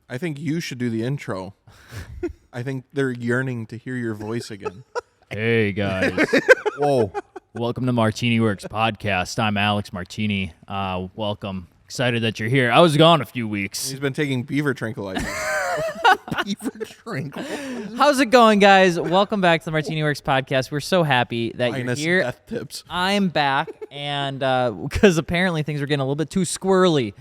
I think you should do the intro. I think they're yearning to hear your voice again. Hey, guys. Whoa. Welcome to MartiniWorks Podcast. I'm Alex Martini. Welcome. Excited that you're here. I was gone a few weeks. He's been taking beaver tranquilizers. Beaver tranquilizers. How's it going, guys? Welcome back to the MartiniWorks Podcast. We're so happy that Minus you're here. death tips. I'm back, and because apparently things are getting a little bit too squirrely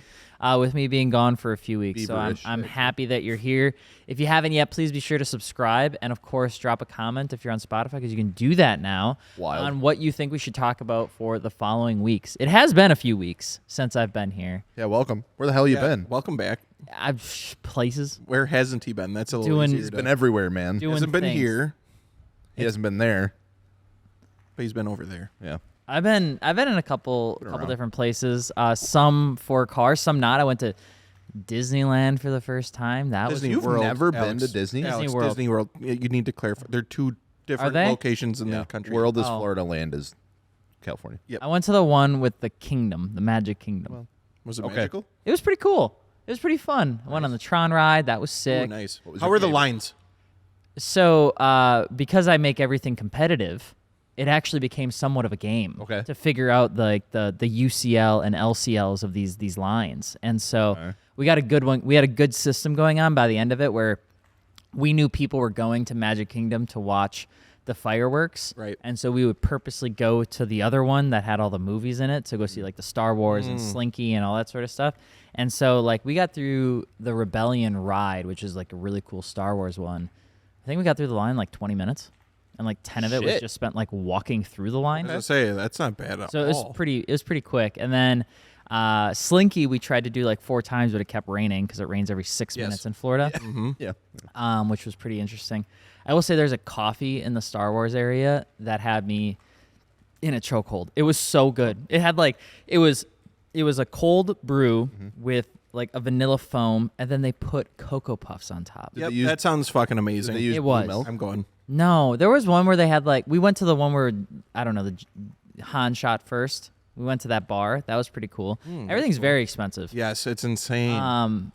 with me being gone for a few weeks. So I'm happy that you're here. If you haven't yet, please be sure to subscribe and, of course, drop a comment if you're on Spotify, because you can do that now on what you think we should talk about for the following weeks. It has been a few weeks since I've been here. Yeah, welcome. Where the hell you been? Welcome back. Places. Where hasn't he been? That's a little Doing- easier He's to- been everywhere, man. He hasn't been things. here, He hasn't been there. but he's been over there. Yeah. I've been in a couple around. different places. Some for cars, some not. I went to Disneyland for the first time. That Disney You've World, never been Alex. to Disney? Alex, World. Disney World. You need to clarify. They're two different they? locations in Yeah. the country. World is Oh. Florida, land is California. Yep. I went to the one with the kingdom, the Magic Kingdom. Was it Okay. magical? It was pretty cool. It was pretty fun. I went on the Tron ride. That was Ooh, sick. nice. What was How your were the favorite? lines? So because I make everything competitive, it actually became somewhat of a game Okay. to figure out the UCL and LCLs of these lines. And so Okay. we got a good one. We had a good system going on by the end of it, where we knew people were going to Magic Kingdom to watch the fireworks. Right. And so we would purposely go to the other one that had all the movies in it to go see like the Star Wars and Slinky and all that sort of stuff. And so like we got through the Rebellion ride, which is like a really cool Star Wars one. I think we got through the line in like 20 minutes. And like 10 of it was Shit. just spent like walking through the line. I was gonna say that's not bad at So all. it was pretty quick. And then Slinky we tried to do like 4 times, but it kept raining because it rains every 6 Yes. minutes in Florida. Yeah. Which was pretty interesting. I will say there's a coffee in the Star Wars area that had me in a chokehold. It was so good. It had like it was a cold brew with like a vanilla foam, and then they put Cocoa Puffs on top. Yep, they use- that sounds fucking Did amazing. they use It blue was. milk? I'm going. No, there was one where they had like we went to the one where I don't know the Han shot first. We went to that bar. That was pretty cool. Everything's very expensive. Yes, it's insane.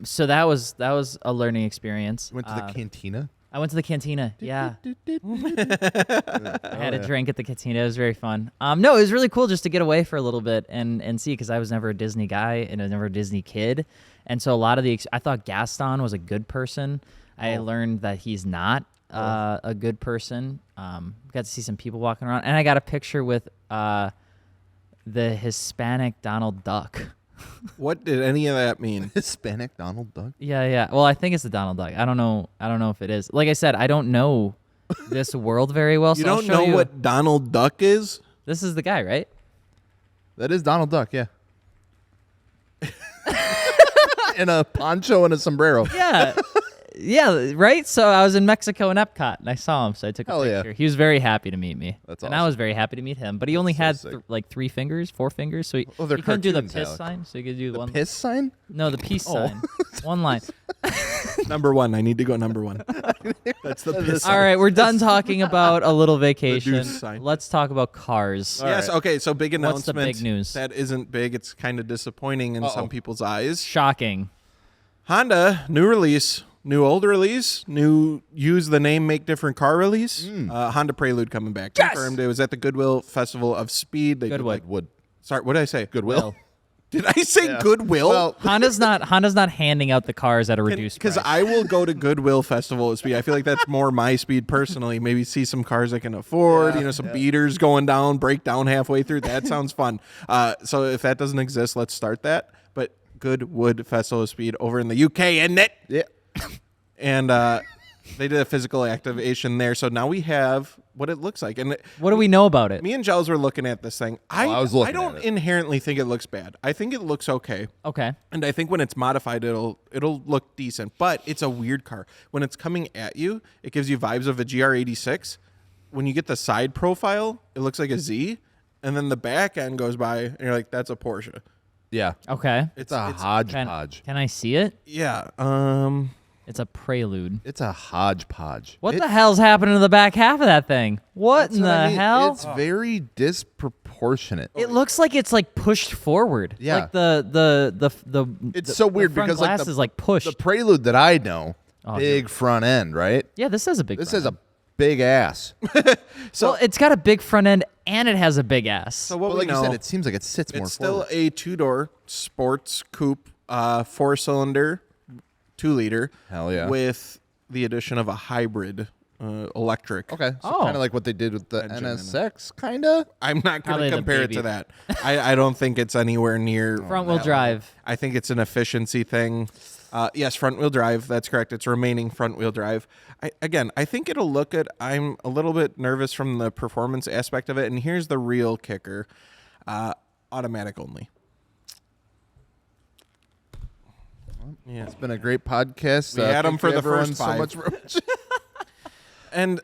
So that was a learning experience. Went to the cantina? I went to the cantina. Yeah. I had a drink at the cantina. It was very fun. No, it was really cool just to get away for a little bit and see, because I was never a Disney guy and I was never a Disney kid. And so a lot of I thought Gaston was a good person. I learned that he's not a good person. Got to see some people walking around. And I got a picture with the Hispanic Donald Duck. What did any of that mean? Hispanic Donald Duck? Yeah. Well, I think it's the Donald Duck. I don't know if it is. Like I said, I don't know this world very well. You so I'll don't show know you. what Donald Duck is? This is the guy, right? That is Donald Duck, yeah. In a poncho and a sombrero. Yeah. Yeah, right? So I was in Mexico in Epcot, and I saw him, so I took a Hell yeah. picture. He was very happy to meet me. That's and I awesome. was very happy to meet him. But he only had so sick. like 4 fingers, so he they're couldn't do the cartoons, piss Alex. sign, so he could do The one. piss sign? No, the peace Oh. sign. One line. Number one. I need to go number one. That's the piss. All right, we're done talking about a little vacation. deuce sign. Let's talk about cars. Yes. right. Okay. So big What's the announcement. big news? That isn't big. It's kind of disappointing in some people's eyes. Shocking. Honda, new release, new old release, new use the name, make different car release. Honda Prelude coming back. Yes! Confirmed. It was at the Goodwill Festival of Speed. They did, Goodwill. like, Wood. sorry, what did I say? Goodwill? Did I say Yeah. Goodwill? Well, Honda's not handing out the cars at a reduced Because price. I will go to Goodwill Festival of Speed. I feel like that's more my speed personally. Maybe see some cars I can afford. Some beaters going down, break down halfway through. That sounds fun. So if that doesn't exist, let's start that. But Goodwood Festival of Speed over in the UK, isn't it? yeah. And they did a physical activation there. So now we have what it looks like. And What do we know about it? me and Giles were looking at this thing. I was looking don't at it. inherently think it looks bad. I think it looks okay. Okay. And I think when it's modified, it'll look decent. But it's a weird car. When it's coming at you, it gives you vibes of a GR86. When you get the side profile, it looks like a Z. And then the back end goes by, and you're like, that's a Porsche. Yeah. Okay. It's a hodgepodge. Can I see it? Yeah. It's a Prelude. It's a hodgepodge. What the hell's happening to the back half of that thing? What in the hell? It's very proportionate. It looks like it's like pushed forward. Yeah. Like the It's so weird the front because like glass is like pushed. the Prelude that I know, Oh, big front end, right? Yeah, this has a big. This front is end. a big ass. Well, it's got a big front end and it has a big ass. So what But we like know, you said, it seems like it sits more it's still forward. a 2-door sports coupe, 4-cylinder, 2-liter. Hell yeah. With the addition of a hybrid electric. Okay, so Oh. kind of like what they did with the Engine in it. NSX, kind of. I'm not going Probably to the compare it baby. to that. I don't think it's anywhere near Front wheel that drive. level. I think it's an efficiency thing. Yes, front wheel drive. That's correct. It's remaining front wheel drive. I think it'll look good. I'm a little bit nervous from the performance aspect of it. And here's the real kicker: automatic only. Yeah. It's been a great podcast. We had 'em thank for you the everyone first so 5. much for- And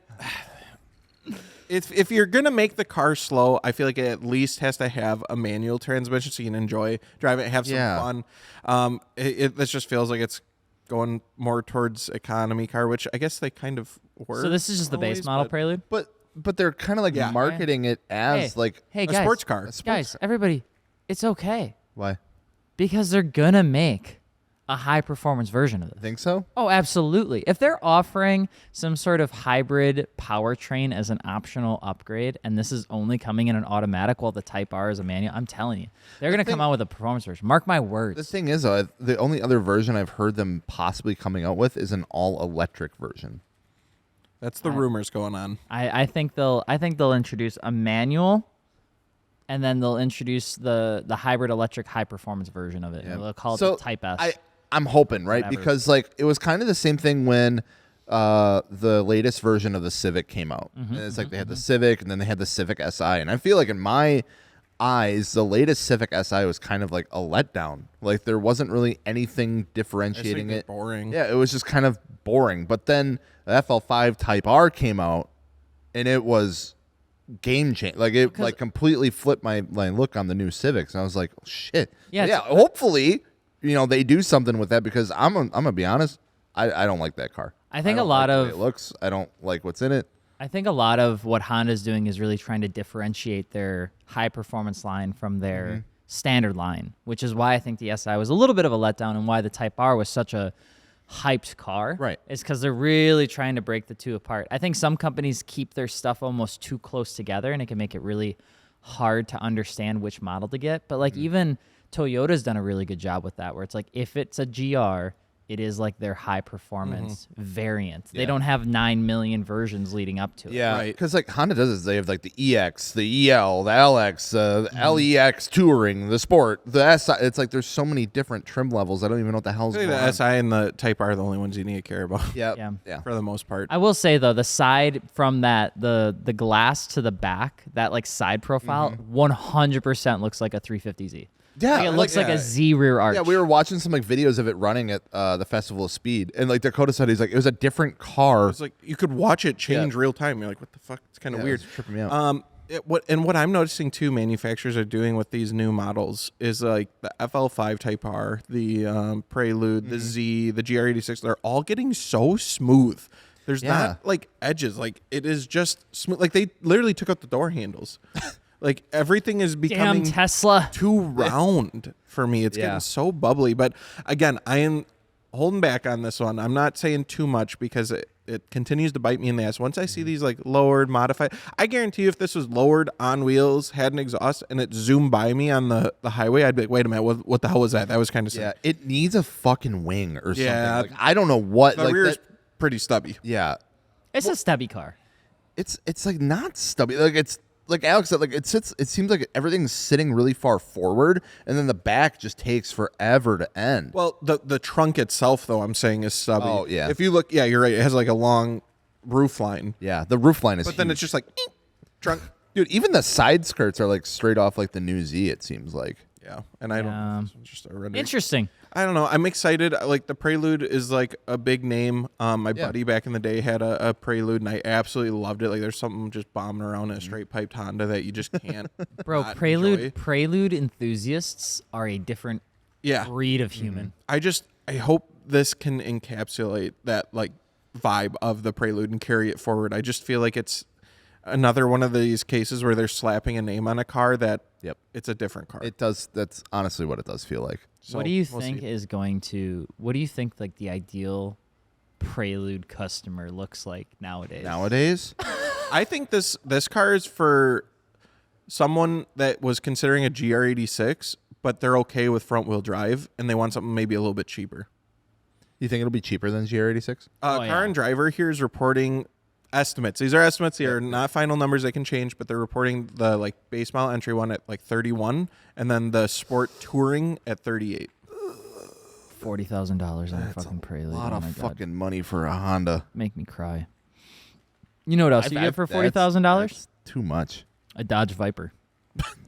if you're gonna make the car slow, I feel like it at least has to have a manual transmission so you can enjoy driving it, have some fun. This just feels like it's going more towards economy car, which I guess they kind of were. So this is just the base always, model but Prelude. but they're kind of like Yeah. marketing it as like Hey a guys, sports car. guys, everybody, it's okay why? because they're gonna make a high performance version of this. Think so? Oh, absolutely. If they're offering some sort of hybrid powertrain as an optional upgrade, and this is only coming in an automatic while the Type R is a manual, I'm telling you, they're going to come out with a performance version. Mark my words. The thing is, the only other version I've heard them possibly coming out with is an all-electric version. That's the rumors going on. I think they'll introduce a manual, and then they'll introduce the hybrid electric high performance version of it. Yeah. They'll call it So the Type S. I'm hoping, right? Whatever. Because like it was kind of the same thing when the latest version of the Civic came out. And it's like they had the Civic and then they had the Civic Si. And I feel like in my eyes, the latest Civic Si was kind of like a letdown. Like there wasn't really anything differentiating it. Boring. Yeah, it was just kind of boring. But then the FL5 Type R came out and it was game change. Like it like completely flipped my look on the new Civics. And I was like, oh, shit. Yeah, Hopefully, they do something with that because I'm gonna be honest, I don't like that car. I think don't a lot like the of way it looks. I don't like what's in it. I think a lot of what Honda's doing is really trying to differentiate their high performance line from their standard line, which is why I think the SI was a little bit of a letdown and why the Type R was such a hyped car. Right. Is because they're really trying to break the two apart. I think some companies keep their stuff almost too close together and it can make it really hard to understand which model to get. But like even Toyota's done a really good job with that, where it's like if it's a GR, it is like their high performance variant. They don't have 9 million versions leading up to it. Yeah, Right. because like Honda does this. They have like the EX, the EL, the LX, the LEX Touring, the Sport, the SI. It's like there's so many different trim levels. I don't even know what the hell's I think going the on. SI and the Type R are the only ones you need to care about. Yeah, Yeah. yeah. For the most part. I will say though, the side from that, the glass to the back, that like side profile, 100% looks like a 350Z. Yeah, Like, it looks like a Z rear arch. Yeah, we were watching some like videos of it running at the Festival of Speed, and like Dakota said, he's like, it was a different car. It's like you could watch it change real time. You're like, what the fuck? It's kind of Yeah, weird. it's tripping me out. What I'm noticing too, manufacturers are doing with these new models is like the FL5 Type R, the Prelude, the Z, the GR86. They're all getting so smooth. There's Yeah. not like edges. Like it is just smooth. Like they literally took out the door handles. Like everything is becoming Damn Tesla. too round for me. It's Yeah. getting so bubbly. But again, I am holding back on this one. I'm not saying too much because it continues to bite me in the ass. Once I see these like lowered, modified, I guarantee you if this was lowered on wheels, had an exhaust, and it zoomed by me on the highway, I'd be like, wait a minute, what the hell was that? That was kind of sick. Yeah, it needs a fucking wing or Yeah. something. Like, I don't know what. The like rear's that, pretty stubby. yeah, It's a stubby car. it's like not stubby. Like it's like Alex said. Like it sits. It seems like everything's sitting really far forward, and then the back just takes forever to end. Well, the trunk itself, though, I'm saying is stubby. Oh, yeah. If you look, yeah, you're right. It has like a long roof line. Yeah, the roof line is. But then huge. it's just like, trunk. Dude, even the side skirts are like straight off like the new Z. It seems like. Yeah. And I don't know. This one's just a render. Interesting. I don't know. I'm excited. Like the Prelude is like a big name. My buddy back in the day had a Prelude, and I absolutely loved it. Like there's something just bombing around in a straight piped Honda that you just can't. Bro, not Prelude enjoy. Prelude enthusiasts are a different Yeah. breed of human. I hope this can encapsulate that like vibe of the Prelude and carry it forward. I just feel like it's another one of these cases where they're slapping a name on a car that it's a different car. It does. That's honestly what it does feel like. So what do you we'll think see. is going to? What do you think like the ideal Prelude customer looks like nowadays? Nowadays, I think this car is for someone that was considering a GR86, but they're okay with front wheel drive and they want something maybe a little bit cheaper. you think it'll be cheaper than GR86? Oh, Car yeah. and Driver here is reporting estimates. These are estimates. They are not final numbers. They can change, but they're reporting the like base model entry one at like 31, and then the Sport Touring at 38. $40,000 on a fucking Prelude. A lot oh of my God. fucking money for a Honda. Make me cry. You know what else you get for $40,000? That's too much. A Dodge Viper.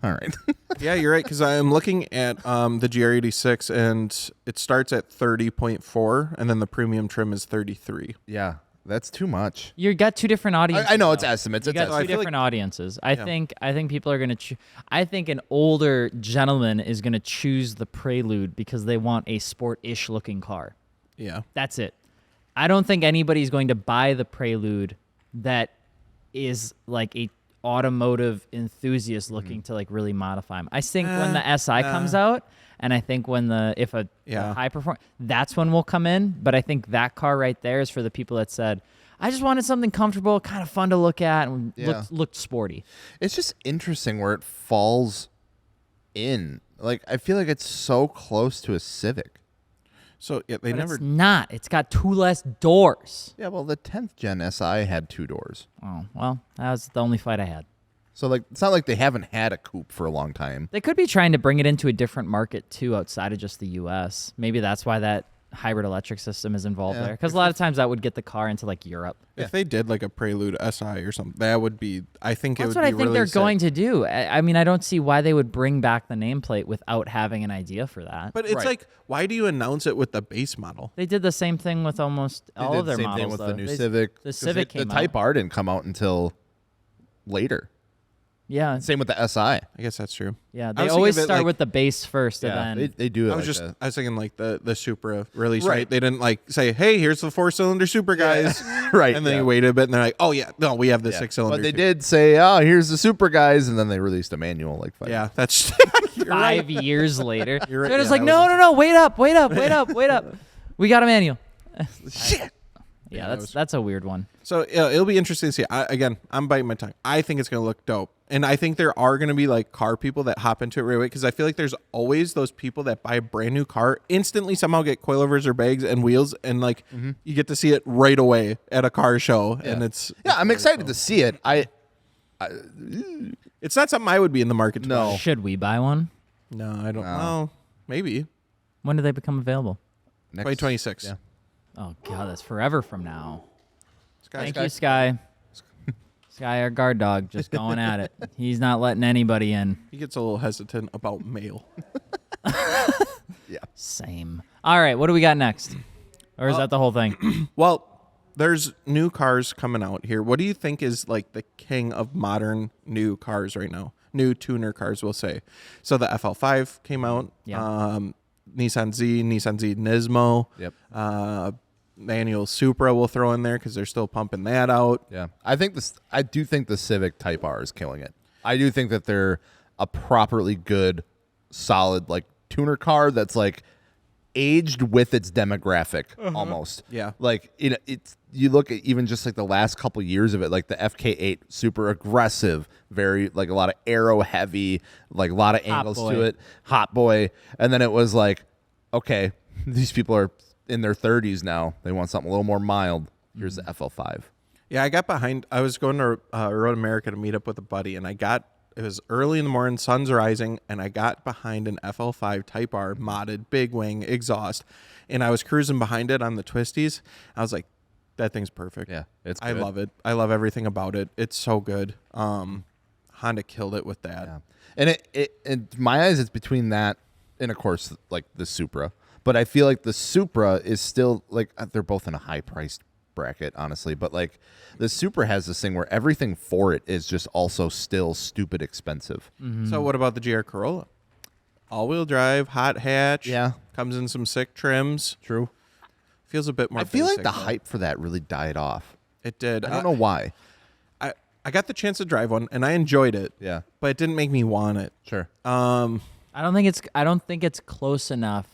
All right. Yeah, you're right. Because I'm looking at the GR86, and it starts at 30.4, and then the premium trim is 33. Yeah, that's too much. You got two different audiences. I know it's though. estimates. You It's got estimates. two different audiences. I Yeah. think people are gonna. I think an older gentleman is gonna choose the Prelude because they want a sport-ish looking car. Yeah. That's it. I don't think anybody's going to buy the Prelude that is like a automotive enthusiast looking to like really modify them. I think when the SI comes out, and I think when the high perform, that's when we'll come in. But I think that car right there is for the people that said, I just wanted something comfortable, kind of fun to look at, and looked sporty. It's just interesting where it falls in. Like, I feel like it's so close to a Civic. So yeah, But it's not. It's got two less doors. Yeah, well, the 10th Gen SI had 2 doors. Oh, well, that was the only fight I had. So, like, it's not like they haven't had a coupe for a long time. They could be trying to bring it into a different market, too, outside of just the U.S. Maybe that's why that hybrid electric system is involved there. Because a lot of times that would get the car into, like, Europe. If they did like a Prelude SI or something, that would be. I think That's it would what be I think really they're sick. going to do. I mean, I don't see why they would bring back the nameplate without having an idea for that. But it's Right. like, why do you announce it with the base model? They did the same thing with almost They all did of their the same models. thing with though. the new They- Civic. The 'Cause Civic the came Type out. R didn't come out until later. Yeah, Same with the SI. I guess that's true. yeah. I They was always thinking of it start like- with the base first, and then they do it. I was thinking like the Supra release, Right. right? They didn't like say, "Hey, here's the 4-cylinder Supra, guys," right. and then yeah. you waited a bit, and they're like, "Oh yeah, no, we have the 6-cylinder." But they too." did say, "Oh, here's the Super guys," and then they released a manual like 5. Yeah, that's 5 years later. You're right. So it's Yeah, like, I no, wasn't- no, wait up. We got a manual. Shit. Yeah, that's a weird one. So it'll be interesting to see. I'm biting my tongue. I think it's going to look dope. And I think there are going to be like car people that hop into it right away because I feel like there's always those people that buy a brand new car, instantly somehow get coilovers or bags and wheels, and like you get to see it right away at a car show. And it's I'm excited to see it. it's not something I would be in the market to No. buy. Should we buy one? No, I don't know. Maybe When do they become available? 2026. Yeah. Oh God, that's forever from now. Sky, Thank you, Sky. Sky, our guard dog, just going at it. He's not letting anybody in. He gets a little hesitant about mail. Same. All right, what do we got next? Or is that the whole thing? Well, there's new cars coming out here. What do you think is like the king of modern new cars right now? New tuner cars, we'll say. So the FL5 came out. Yeah. Nissan Z Nismo. Yep. Manual Supra we'll throw in there because they're still pumping that out. Yeah. I do think the Civic Type R is killing it. I do think that they're a properly good, solid like tuner car that's like aged with its demographic almost. Yeah. Like it's you look at even just like the last couple years of it, like the FK8, super aggressive, very like a lot of aero heavy, like a lot of angles boy. to it, hot boy. And then it was like, okay, these people are in their 30s now. They want something a little more mild. Here's the FL5. Yeah, I got behind. I was going to Road America to meet up with a buddy, and it was early in the morning, sun's rising, and I got behind an FL5 Type R modded, big wing, exhaust, and I was cruising behind it on the twisties. I was like, that thing's perfect. Yeah, it's I good. love it. I love everything about it. It's so good. Honda killed it with that. Yeah. And it in my eyes, it's between that and of course like the Supra. But I feel like the Supra is still like they're both in a high priced bracket, honestly. But like the Supra has this thing where everything for it is just also still stupid expensive. So what about the GR Corolla? All-wheel drive, hot hatch. Yeah. Comes in some sick trims. True. Feels a bit more I feel like basic, the though. hype for that really died off. It did. I don't know why. I got the chance to drive one, and I enjoyed it. Yeah. But it didn't make me want it. Sure. I don't think it's close enough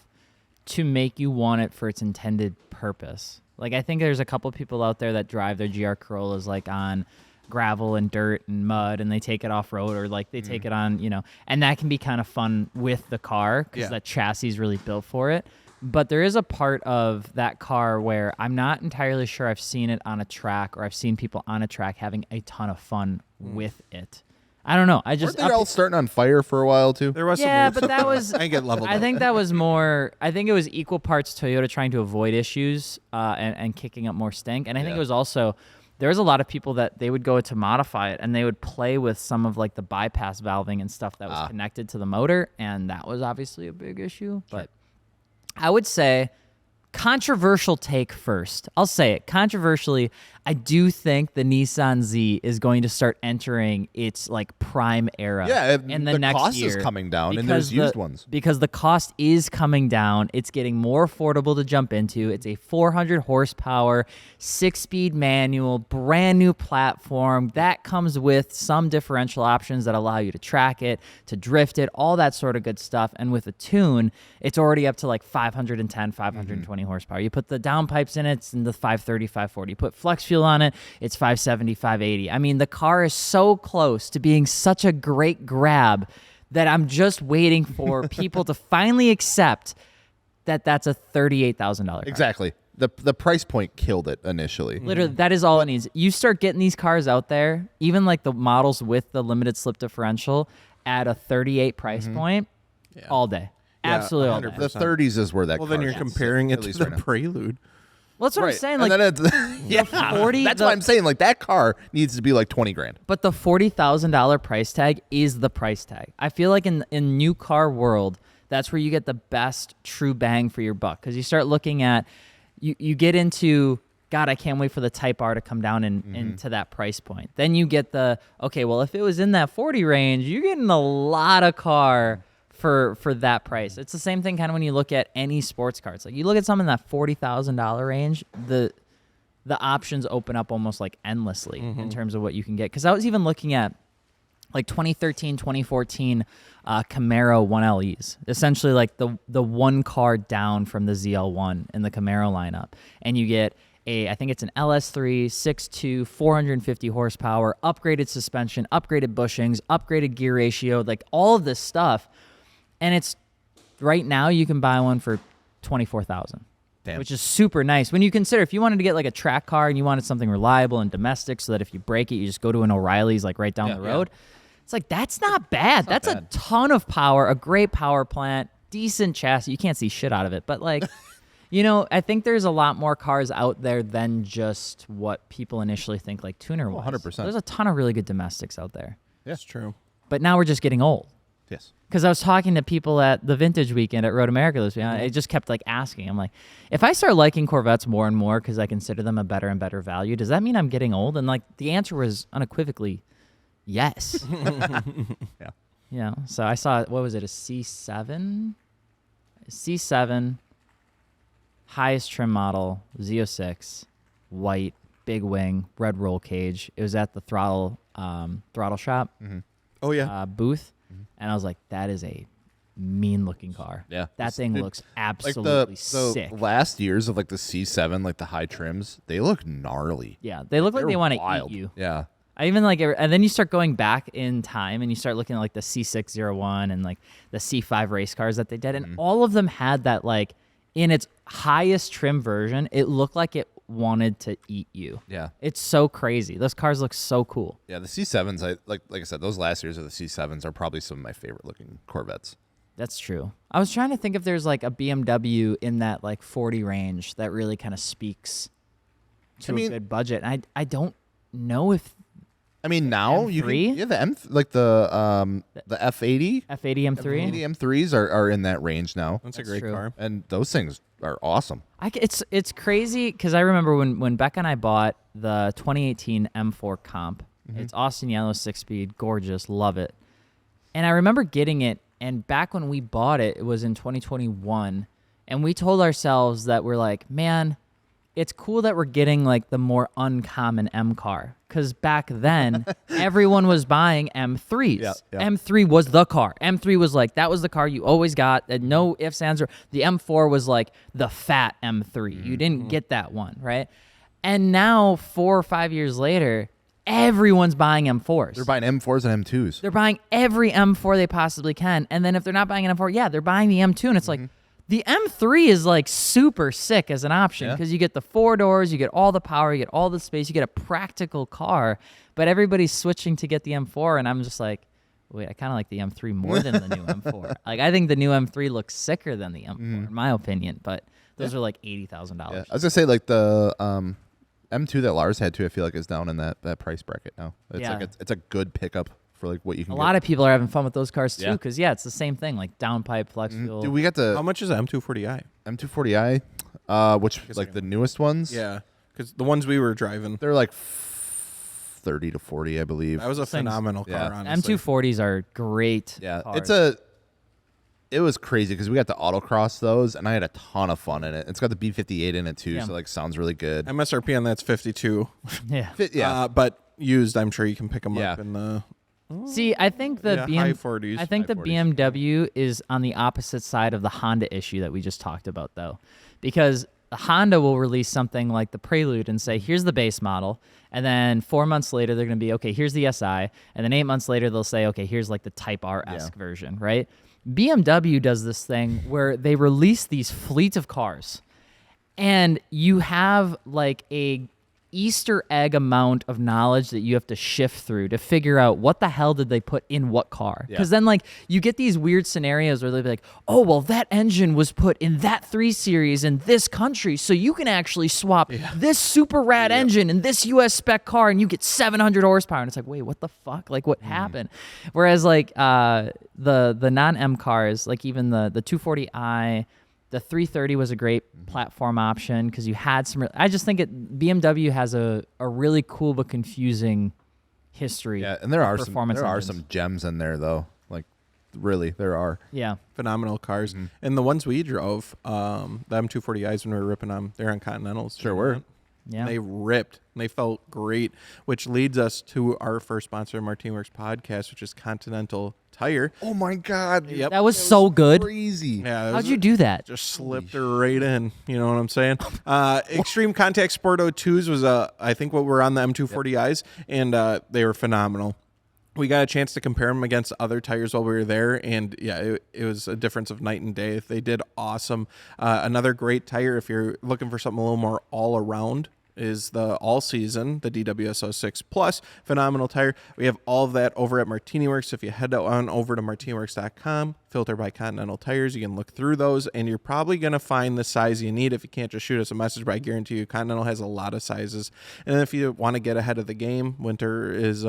to make you want it for its intended purpose. Like, I think there's a couple people out there that drive their GR Corollas like on gravel and dirt and mud, and they take it off road, or like they take it on, and that can be kind of fun with the car because that chassis is really built for it. But there is a part of that car where I'm not entirely sure I've seen it on a track, or I've seen people on a track having a ton of fun with it. I don't know. Weren't they all starting on fire for a while too? There was but that was. I get leveled. I think that was more. I think it was equal parts Toyota trying to avoid issues and kicking up more stink, and I think it was also. There was a lot of people that they would go to modify it, and they would play with some of like the bypass valving and stuff that was connected to the motor, and that was obviously a big issue. But I would say controversial take first. I'll say it controversially. I do think the Nissan Z is going to start entering its like prime era. Yeah, in the the next cost year is coming down, and there's used ones. Because the cost is coming down. It's getting more affordable to jump into. It's a 400 horsepower, 6-speed manual, brand new platform that comes with some differential options that allow you to track it, to drift it, all that sort of good stuff. And with a tune, it's already up to like 510, 520 horsepower. You put the downpipes in it, it's in the 530, 540. You put flex fuel on it, it's 570, 580. I mean, the car is so close to being such a great grab that I'm just waiting for people to finally accept that that's a $38,000 car. Exactly. The price point killed it initially. Literally, that is all it needs. You start getting these cars out there, even like the models with the limited slip differential at a 38 price point, all day. Absolutely all day. The 30s is where that. Well, then you're comparing it to the Prelude. Well, that's what I'm saying. Like, yeah, 40, that's what I'm saying. Like, that car needs to be like $20,000. But the $40,000 price tag is the price tag. I feel like in new car world, that's where you get the best true bang for your buck. Because you start looking at, you get into, God, I can't wait for the Type R to come down into that price point. Then you get okay, well, if it was in that 40 range, you're getting a lot of car for that price. It's the same thing kind of when you look at any sports car. It's like you look at some in that $40,000 range, the options open up almost like endlessly in terms of what you can get. Because I was even looking at like 2013, 2014 Camaro 1LEs, essentially like the one car down from the ZL1 in the Camaro lineup. And you get I think it's an LS3, 6.2, 450 horsepower, upgraded suspension, upgraded bushings, upgraded gear ratio, like all of this stuff. And it's right now you can buy one for $24,000, which is super nice. When you consider if you wanted to get like a track car and you wanted something reliable and domestic, so that if you break it, you just go to an O'Reilly's like right down the road. It's like that's not bad. That's a ton of power, a great power plant, decent chassis. You can't see shit out of it, but like, I think there's a lot more cars out there than just what people initially think like tuner-wise. 100%. There's a ton of really good domestics out there. That's true. But now we're just getting old. Yes. Because I was talking to people at the Vintage Weekend at Road America this week. I just kept like asking. I'm like, if I start liking Corvettes more and more because I consider them a better and better value, does that mean I'm getting old? And like the answer was unequivocally yes. Yeah. So I saw, what was it, a C7? C7, highest trim model, Z06, white, big wing, red roll cage. It was at the throttle shop Oh, yeah. booth. And I was like, that is a mean-looking car. Yeah. That thing looks absolutely like the sick. last years of like the C7, like the high trims, they look gnarly. Yeah, they look like they want to eat you. Yeah. I even like it, and then you start going back in time and you start looking at like the C601 and like the C5 race cars that they did, and all of them had that like in its highest trim version, it looked like it wanted to eat you. Yeah. It's so crazy. Those cars look so cool. Yeah, the C7s, like I said, those last years of the C7s are probably some of my favorite looking Corvettes. That's true. I was trying to think if there's like a BMW in that like 40 range that really kind of speaks to a good budget. And I don't know if I mean, now you can, the F80, F80 M3, F80 M3s are in that range now. That's a great car. And those things are awesome. It's crazy because I remember when Becca and I bought the 2018 M4 Comp. It's Austin yellow, 6-speed, gorgeous, love it. And I remember getting it, and back when we bought it, it was in 2021, and we told ourselves that we're like, man, it's cool that we're getting like the more uncommon M car, because back then everyone was buying M3s. Yeah. M3 was the car. M3 was like, that was the car you always got, and no ifs, ands, or the M4 was like the fat M3. You didn't get that one, right? And now 4 or 5 years later, everyone's buying M4s. They're buying M4s and M2s. They're buying every M4 they possibly can. And then if they're not buying an M4, yeah, they're buying the M2. And it's like, the M3 is like super sick as an option because you get the 4 doors, you get all the power, you get all the space, you get a practical car. But everybody's switching to get the M4. And I'm just like, wait, I kind of like the M3 more than the new M4. Like, I think the new M3 looks sicker than the M4, in my opinion. But those are like $80,000. Yeah. I was going to say, like, the M2 that Lars had too, I feel like is down in that price bracket now. It's like it's a good pickup for like what you can get. A lot of people are having fun with those cars too, because it's the same thing, like downpipe, flex fuel. Dude, we got the How much is an M240i? M240i, which like the newest ones. Yeah, because the ones we were driving, They're like 30 to 40, I believe. that was a phenomenal car. Honestly. M240s are great. Yeah, cars. it was crazy because we got to autocross those, and I had a ton of fun in it. It's got the B58 in it too, Yeah. so like sounds really good. MSRP on that's 52. Yeah. But used, I'm sure you can pick them Yeah. up in the See, I think the high 40s. I think the high 40s. BMW is on the opposite side of the Honda issue that we just talked about, though, because Honda will release something like the Prelude and say, here's the base model, and then 4 months later they're going to be, okay, here's the SI, and then 8 months later they'll say, okay, here's like the Type R-esque version, right? BMW does this thing where they release these fleets of cars, and you have like a Easter egg amount of knowledge that you have to shift through to figure out what the hell did they put in what car. Because then like you get these weird scenarios where they'll be like, oh, well, that engine was put in that 3 Series in this country, so you can actually swap this super rad engine in this US spec car and you get 700 horsepower. And it's like, wait, what the fuck? Like, what happened? Whereas like the non-M cars, like even the 240i, the 330 was a great platform option because you had some. I just think BMW has a really cool but confusing history. Yeah, and there are performance engines. some gems in there though. Like, really, there are. Yeah. phenomenal cars. And the ones we drove, the M240i's when we were ripping them, they're on Continentals. Sure were. Yeah. They ripped. And they felt great, which leads us to our first sponsor of MartiniWorks Podcast, which is Continental Tire. Oh my God! Yep. That was so good. Crazy. Yeah, it How'd was- you do that? Just slipped her right in. You know what I'm saying? Extreme Contact Sport 02s was, I think, what were on the M240i's, and they were phenomenal. We got a chance to compare them against other tires while we were there, and yeah, it was a difference of night and day. They did awesome. Another great tire, if you're looking for something a little more all-around, is the all-season, the DWS06 Plus. Phenomenal tire. We have all of that over at MartiniWorks. If you head on over to MartiniWorks.com, filter by Continental Tires, you can look through those, and you're probably going to find the size you need if you can't just shoot us a message, but I guarantee you Continental has a lot of sizes. And if you want to get ahead of the game, winter is...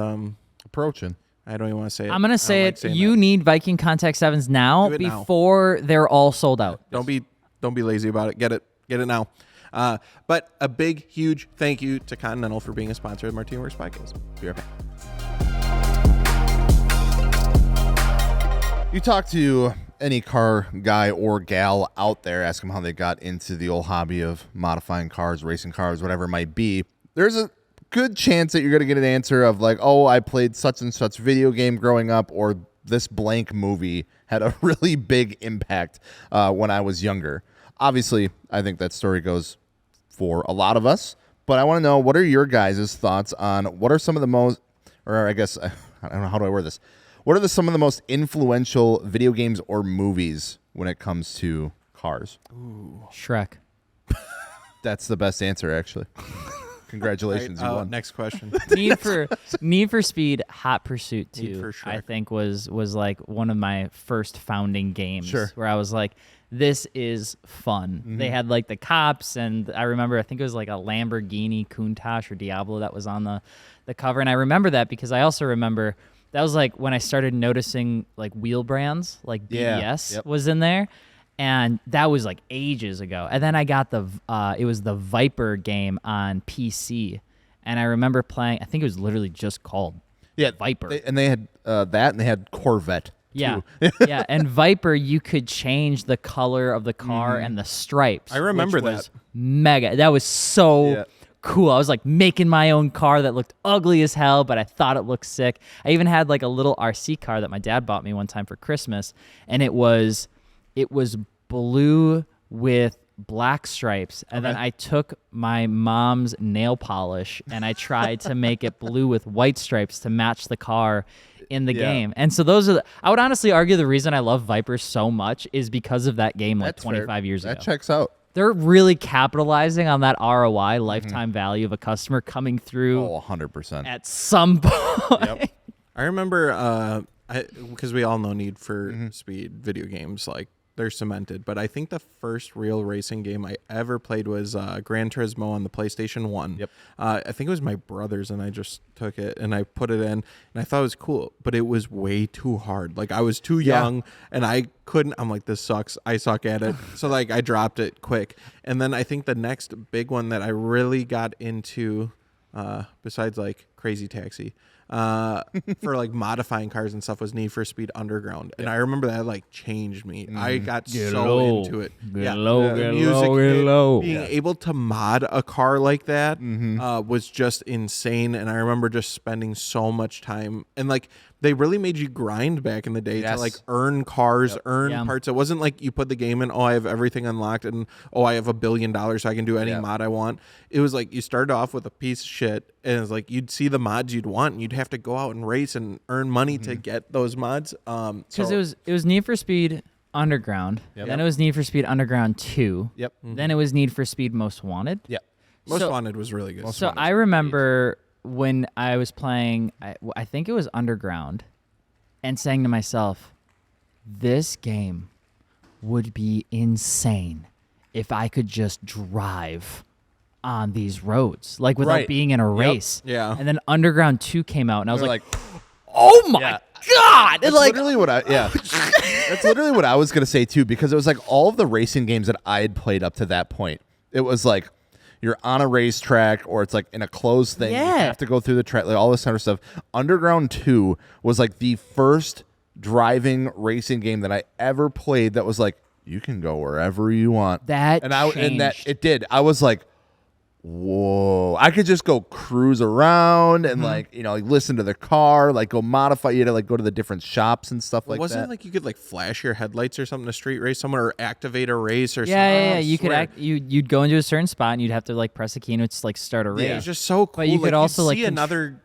Approaching. I don't even want to say it. I'm gonna say like it. saying You that. need Viking Contact 7s now Do it now. before they're all sold out. Don't be lazy about it. Get it now. But a big, huge thank you to Continental for being a sponsor of the MartiniWorks Podcast. Be right back. You talk to any car guy or gal out there, ask them how they got into the old hobby of modifying cars, racing cars, whatever it might be. There's a good chance that you're going to get an answer of like, oh, I played such and such video game growing up, or this blank movie had a really big impact when I was younger. Obviously, I think that story goes for a lot of us, but I want to know, what are your guys' thoughts on what are some of the most, or I guess, I don't know, how do I word this? What are some of the most influential video games or movies when it comes to cars? Shrek. That's the best answer, actually. Congratulations, you won. Next question. Need for Speed Hot Pursuit Need 2, for Shrek. I think was like one of my first founding games. Sure. Where I was like, this is fun. They had like the cops, and I think it was like a Lamborghini Countach or Diablo that was on the cover. And I remember that because I also remember that was like when I started noticing like wheel brands, like BBS was in there. And that was like ages ago. And then I got it was the Viper game on PC. And I remember playing, I think it was literally just called Viper. They had that, and they had Corvette Yeah, yeah. And Viper, you could change the color of the car and the stripes. I remember which that. was mega. That was so cool. I was like making my own car that looked ugly as hell, but I thought it looked sick. I even had like a little RC car that my dad bought me one time for Christmas, and it was blue with black stripes, and then I took my mom's nail polish and I tried to make it blue with white stripes to match the car in the game. And so those are I would honestly argue the reason I love Viper so much is because of that game like 25 years ago. That checks out. They're really capitalizing on that ROI, lifetime value of a customer coming through 100%. at some point. I remember because we all know Need for Speed video games, like they're cemented, but I think the first real racing game I ever played was Gran Turismo on the PlayStation 1. Yep. I think it was my brother's, and I just took it and I put it in, and I thought it was cool, but it was way too hard. Like I was too young, and I couldn't. I'm like, this sucks. I suck at it. So like I dropped it quick. And then I think the next big one that I really got into, besides like Crazy Taxi, for like modifying cars and stuff, was Need for Speed Underground. And I remember that like changed me. I got into it. Get low. Being able to mod a car like that was just insane. And I remember just spending so much time, and like they really made you grind back in the day to like earn cars, earn parts. It wasn't like you put the game in, I have everything unlocked, and I have $1 billion so I can do any mod I want. It was like you started off with a piece of shit, and it's like you'd see the mods you'd want, and you'd have to go out and race and earn money to get those mods. Because it was Need for Speed Underground, then it was Need for Speed Underground 2, then it was Need for Speed Most Wanted. Most Wanted was really good. So I remember when I was playing, I think it was Underground, and saying to myself, this game would be insane if I could just drive on these roads, like without being in a race. Yeah. And then Underground 2 came out, and I was like, oh my God. That's like, literally what that's literally what I was going to say too, because it was like all of the racing games that I had played up to that point. It was like, you're on a racetrack, or it's like in a closed thing. You have to go through the track, like all this kind of stuff. Underground 2 was like the first driving racing game that I ever played that was like, you can go wherever you want. That it did. I was like, whoa. I could just go cruise around and like, like listen to the car, like go modify. You had to like go to the different shops and stuff like that. Wasn't it like you could like flash your headlights or something to street race somewhere, or activate a race or something? Yeah. You could you'd go into a certain spot and you'd have to like press a key and it's like start a race. Yeah, it was just so cool. But you could also like see another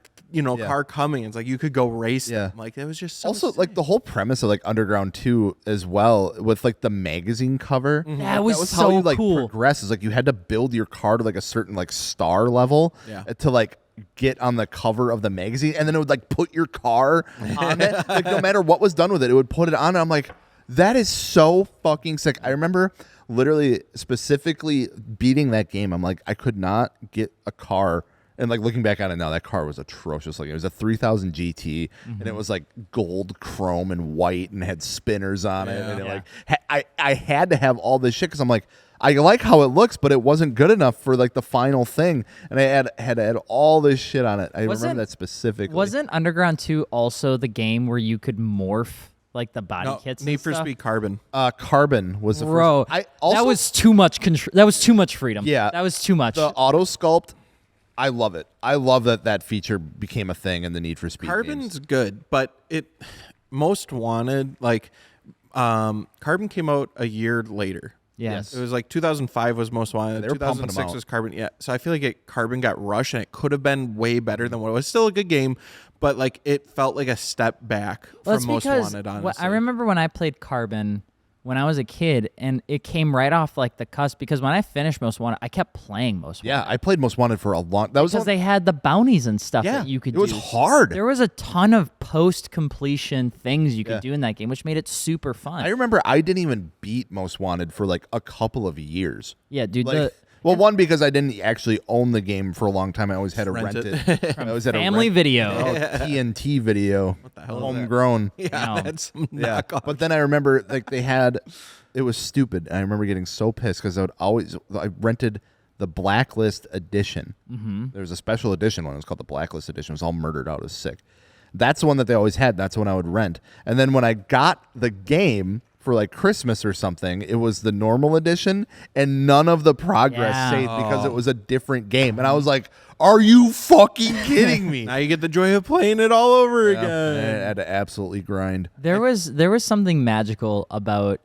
car coming. It's like you could go race them. Like it was just so also sick. like the whole premise of like Underground 2 as well, with like the magazine cover. That was how you like cool. progress. Is like you had to build your car to like a certain like star level to like get on the cover of the magazine, and then it would like put your car on it. Like no matter what was done with it, it would put it on. And I'm like, that is so fucking sick. I remember literally specifically beating that game. I'm like, I could not get a car. And like looking back on it now, that car was atrocious. Like it was a 3000 GT, and it was like gold, chrome, and white, and had spinners on it. And it, like I had to have all this shit because I'm like, I like how it looks, but it wasn't good enough for like the final thing. And I had to add all this shit on it. I remember that specifically. Wasn't Underground 2 also the game where you could morph like the body kits? Need for Speed Carbon. Carbon was the Bro, first. that was too much control. That was too much freedom. Yeah, that was too much. The auto sculpt. I love it. I love that feature became a thing in the Need for Speed Carbon's games. good, but Most Wanted, like Carbon came out a year later. Yes. It was like 2005 was Most Wanted. They were pumping them 2006 out. was Carbon. Yeah. So I feel like Carbon got rushed, and it could have been way better than what it was. Still a good game, but like it felt like a step back from Most Wanted, honestly. I remember when I played Carbon when I was a kid, and it came right off like the cusp, because when I finished Most Wanted, I kept playing Most Wanted. Yeah, I played Most Wanted for a long. That was because they had the bounties and stuff Yeah, that you could it was do. hard. There was a ton of post-completion things you could do in that game, which made it super fun. I remember I didn't even beat Most Wanted for like a couple of years. Yeah, dude. Like, well, one, because I didn't actually own the game for a long time. I always had to rent it. I always had Family Video. TNT Video. What the hell? Homegrown. Yeah, that's some knockoff. But then I remember like they had. It was stupid. I remember getting so pissed because I rented the Blacklist edition. There was a special edition one. It was called the Blacklist edition. It was all murdered out. It was sick. That's the one that they always had. That's the one I would rent. And then when I got the game for like Christmas or something, it was the normal edition, and none of the progress saved because it was a different game. And I was like, are you fucking kidding me? Now you get the joy of playing it all over again. And I had to absolutely grind. There was something magical about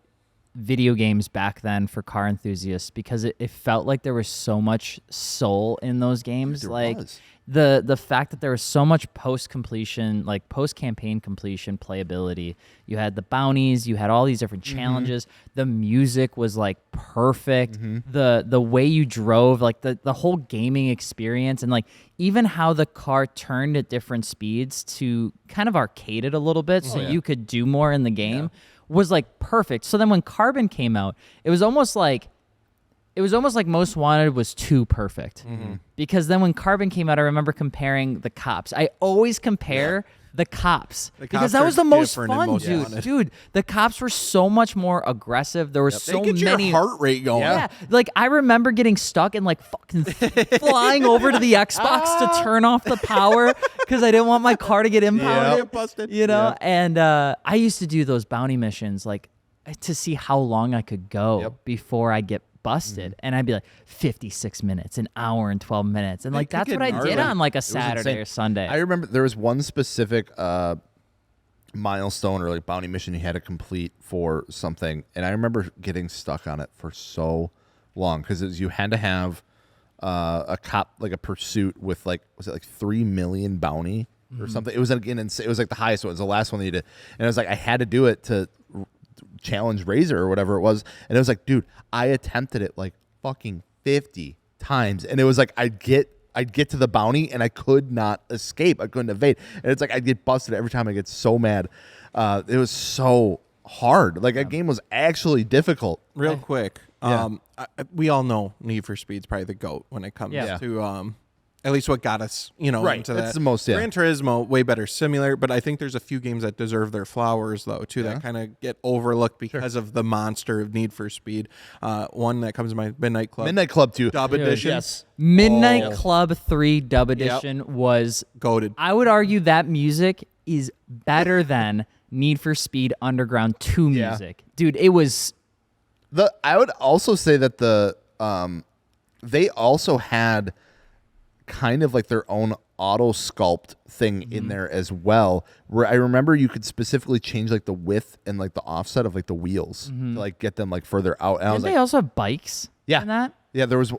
video games back then for car enthusiasts because it felt like there was so much soul in those games. There like was. the fact that there was so much post-completion, like post-campaign completion playability. You had the bounties, you had all these different challenges. The music was like perfect. The way you drove, like the whole gaming experience, and like even how the car turned at different speeds to kind of arcade it a little bit so you could do more in the game was like perfect. So then when Carbon came out, it was almost like Most Wanted was too perfect. Because then when Carbon came out, I remember comparing the cops. I always compare the cops because that was the most fun, dude. Dude, the cops were so much more aggressive. There were so they get many your heart rate going. Yeah, like I remember getting stuck and like fucking flying over to the Xbox to turn off the power because I didn't want my car to get impounded. Get busted. You know, and I used to do those bounty missions like to see how long I could go before I get busted, and I'd be like 56 minutes, an hour and 12 minutes, and like that's what I did on like a Saturday or Sunday. I remember there was one specific milestone or like bounty mission you had to complete for something, and I remember getting stuck on it for so long because you had to have a cop, like a pursuit with like, was it like 3 million bounty or something? It was like it was like the highest one. It was the last one that you did, and it was like I had to do it to challenge Razor or whatever it was, and it was like, dude, I attempted it like fucking 50 times, and it was like I'd get to the bounty and I could not escape. I couldn't evade, and it's like I'd get busted every time. I get so mad. It was so hard. Like that game was actually difficult. Real quick, we all know Need for Speed's probably the GOAT when it comes to at least what got us, into that. That's the most, Gran Turismo, way better simulator, but I think there's a few games that deserve their flowers, though, too, that kind of get overlooked because of the monster of Need for Speed. One that comes to mind, Midnight Club. Midnight Club 2. Dub Edition. Yes. Midnight Club 3 Dub Edition was goated. I would argue that music is better than Need for Speed Underground 2 music. Dude, it was... I would also say that they also had kind of like their own auto sculpt thing in there as well, where I remember you could specifically change like the width and like the offset of like the wheels to like get them like further out. And I was Didn't like, they also have bikes in that? Yeah, there was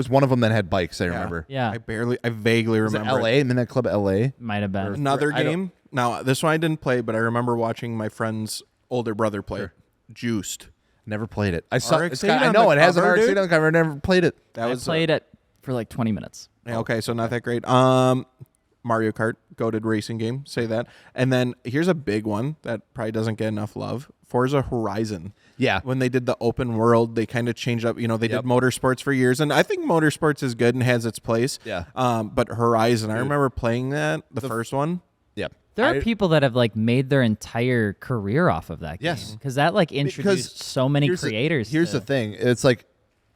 one of them that had bikes, I remember. Yeah. I vaguely Was it remember. LA? Midnight Club LA? Might have been. Another game. Now, this one I didn't play, but I remember watching my friend's older brother play it. Juiced. Never played it. I saw RX-8 I on know the it has an cover, RX-8 dude. on the cover. I never played it. I played it for like 20 minutes. Okay, so not that great. Mario Kart, goated racing game, say that. And then here's a big one that probably doesn't get enough love. Forza Horizon. Yeah. When they did the open world, they kind of changed up. They did motorsports for years, and I think motorsports is good and has its place. Yeah. But Horizon, I remember playing that, the first one. Yeah. There are people that have like made their entire career off of that game. Yes. Because that like introduced so many creators. Here's the thing. It's like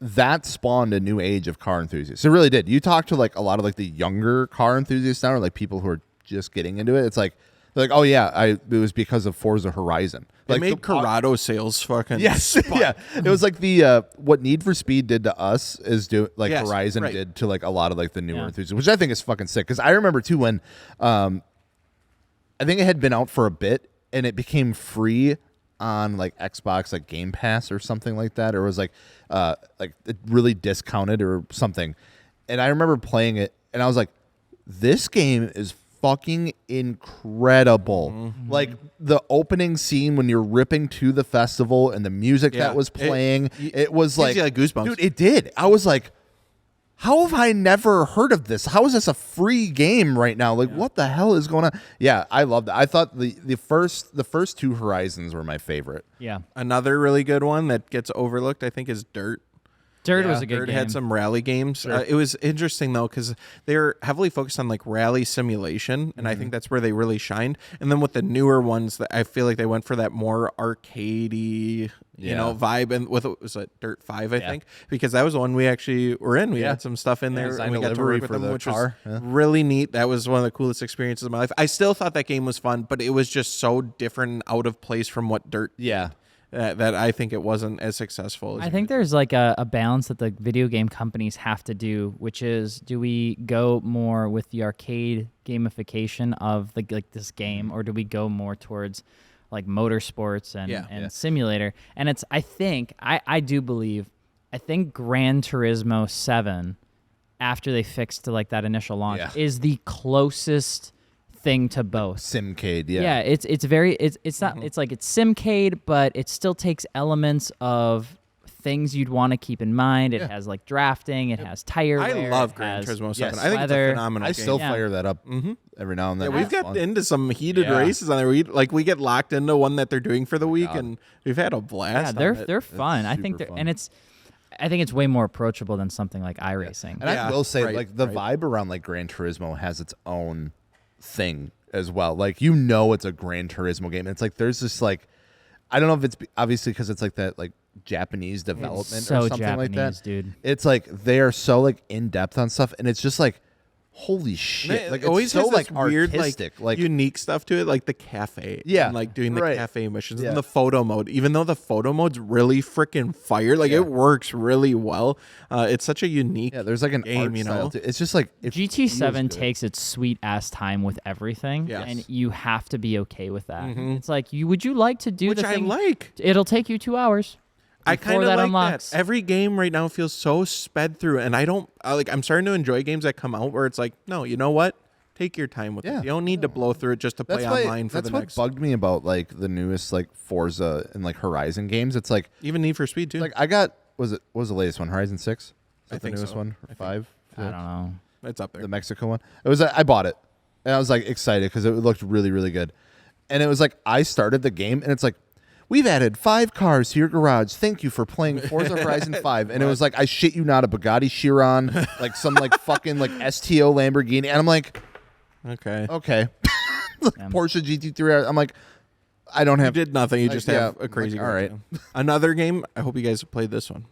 that spawned a new age of car enthusiasts. It really did. You talk to like a lot of like the younger car enthusiasts now, or like people who are just getting into it. It's like, they're like, oh yeah, it was because of Forza Horizon. It Like made Corrado sales fucking spike. Yeah. It was like the what Need for Speed did to us is Horizon did to like a lot of like the newer enthusiasts, which I think is fucking sick. Because I remember too when I think it had been out for a bit and it became free on like Xbox, like Game Pass or something like that, or it was like it really discounted or something. And I remember playing it and I was like, this game is fucking incredible. Like the opening scene when you're ripping to the festival and the music that was playing, it was like, goosebumps. Dude, it did. I was like, how have I never heard of this? How is this a free game right now? Like, what the hell is going on? Yeah, I loved it. I thought the first two Horizons were my favorite. Yeah. Another really good one that gets overlooked, I think, is Dirt. Dirt was a good Dirt game. had some rally games. Sure. It was interesting, though, because they're heavily focused on like rally simulation, and I think that's where they really shined. And then with the newer ones, that I feel like they went for that more arcadey vibe, and with was it Dirt 5, I think, because that was the one we actually were in. We had some stuff in there, and we got to work with them, which was really neat. That was one of the coolest experiences of my life. I still thought that game was fun, but it was just so different and out of place from what Dirt. Yeah. That I think it wasn't as successful. I think there's like a balance that the video game companies have to do, which is, do we go more with the arcade gamification of this game, or do we go more towards like motorsports and simulator? And it's, I think Gran Turismo 7, after they fixed to like that initial launch, is the closest thing to both. Simcade, it's not, it's like it's Simcade, but it still takes elements of things you'd want to keep in mind. It has like drafting, it has tire wear, I love Gran Turismo 7. I think it's a phenomenal game. I still fire that up every now and then. Yeah, we've got into some heated races on there. We get locked into one that they're doing for the week, and we've had a blast. Yeah, they're fun. I think fun. And I think it's way more approachable than something like iRacing. And I will say, like, the vibe around like Gran Turismo has its own thing as well. Like, it's a Gran Turismo game. It's like there's this like, I don't know if it's obviously because it's like that like Japanese development or something Japanese, like that. Dude. It's like they are so like in depth on stuff, and it's just like, holy shit! Like, it always it's so has this like weird, artistic, like unique stuff to it, like the cafe, and like doing the cafe missions and the photo mode. Even though the photo mode's really freaking fire, like it works really well. It's such a unique. There's like an game, art style to it. It's just like GT7 takes its sweet ass time with everything, and you have to be okay with that. It's like, would you like to do which the thing? I like. It'll take you 2 hours. I kind of like unlocks. that. Every game right now feels so sped through, and I'm starting to enjoy games that come out where it's like, no, you know what? Take your time with it. You don't need to blow through it just to play online for the next. That's what bugged me about like the newest like Forza and like Horizon games. It's like even Need for Speed too. Like I got what was the latest one? Horizon 6? I think the newest so. one? 5? I don't know. It's up there. The Mexico one. It was. I bought it, and I was like excited because it looked really, really good. And it was like I started the game, and it's like, we've added 5 cars to your garage. Thank you for playing Forza Horizon 5. And it was like, I shit you not, a Bugatti Chiron, like some like fucking like STO Lamborghini. And I'm like, okay. Porsche GT3. I'm like, I don't have. You did nothing. You just have a crazy. All right. Another game. I hope you guys have played this one.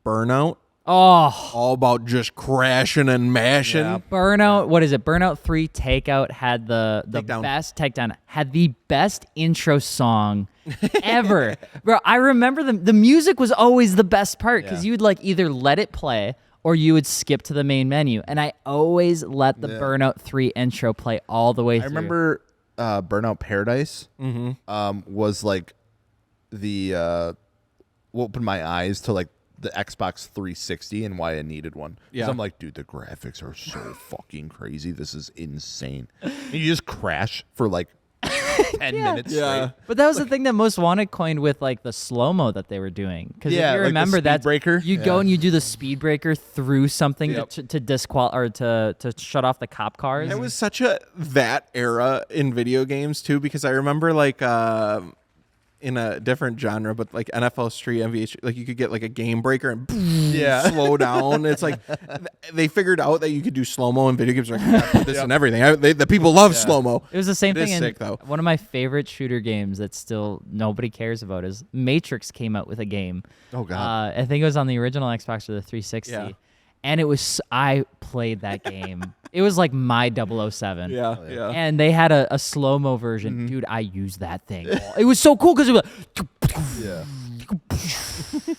Burnout. Oh, all about just crashing and mashing. Yeah. Burnout. What is it? Burnout 3 Takeout had the best takedown. Had the best intro song ever, bro. I remember the music was always the best part because you would like either let it play or you would skip to the main menu, and I always let the Burnout 3 intro play all the way through. I remember Burnout Paradise was like the what opened my eyes to like the Xbox 360 and why I needed one. Yeah, I'm like, dude, the graphics are so fucking crazy. This is insane. And you just crash for like 10 minutes straight. But that was the thing that Most Wanted coined with like the slow-mo that they were doing. Because if you like remember that, you go and you do the speed breaker through something to disqualify or to shut off the cop cars. It was such that era in video games too, because I remember like in a different genre, but like NFL Street, NBA, like you could get like a game breaker and slow down. It's like they figured out that you could do slow-mo in video games. Like, put this and everything. The people love slow-mo. It was the same thing in sick, though. One of my favorite shooter games that still nobody cares about is Matrix came out with a game. Oh, God. I think it was on the original Xbox or the 360. Yeah. And I played that game. It was like my 007. Yeah. And they had a slow-mo version. Dude, I used that thing. It was so cool because it was like,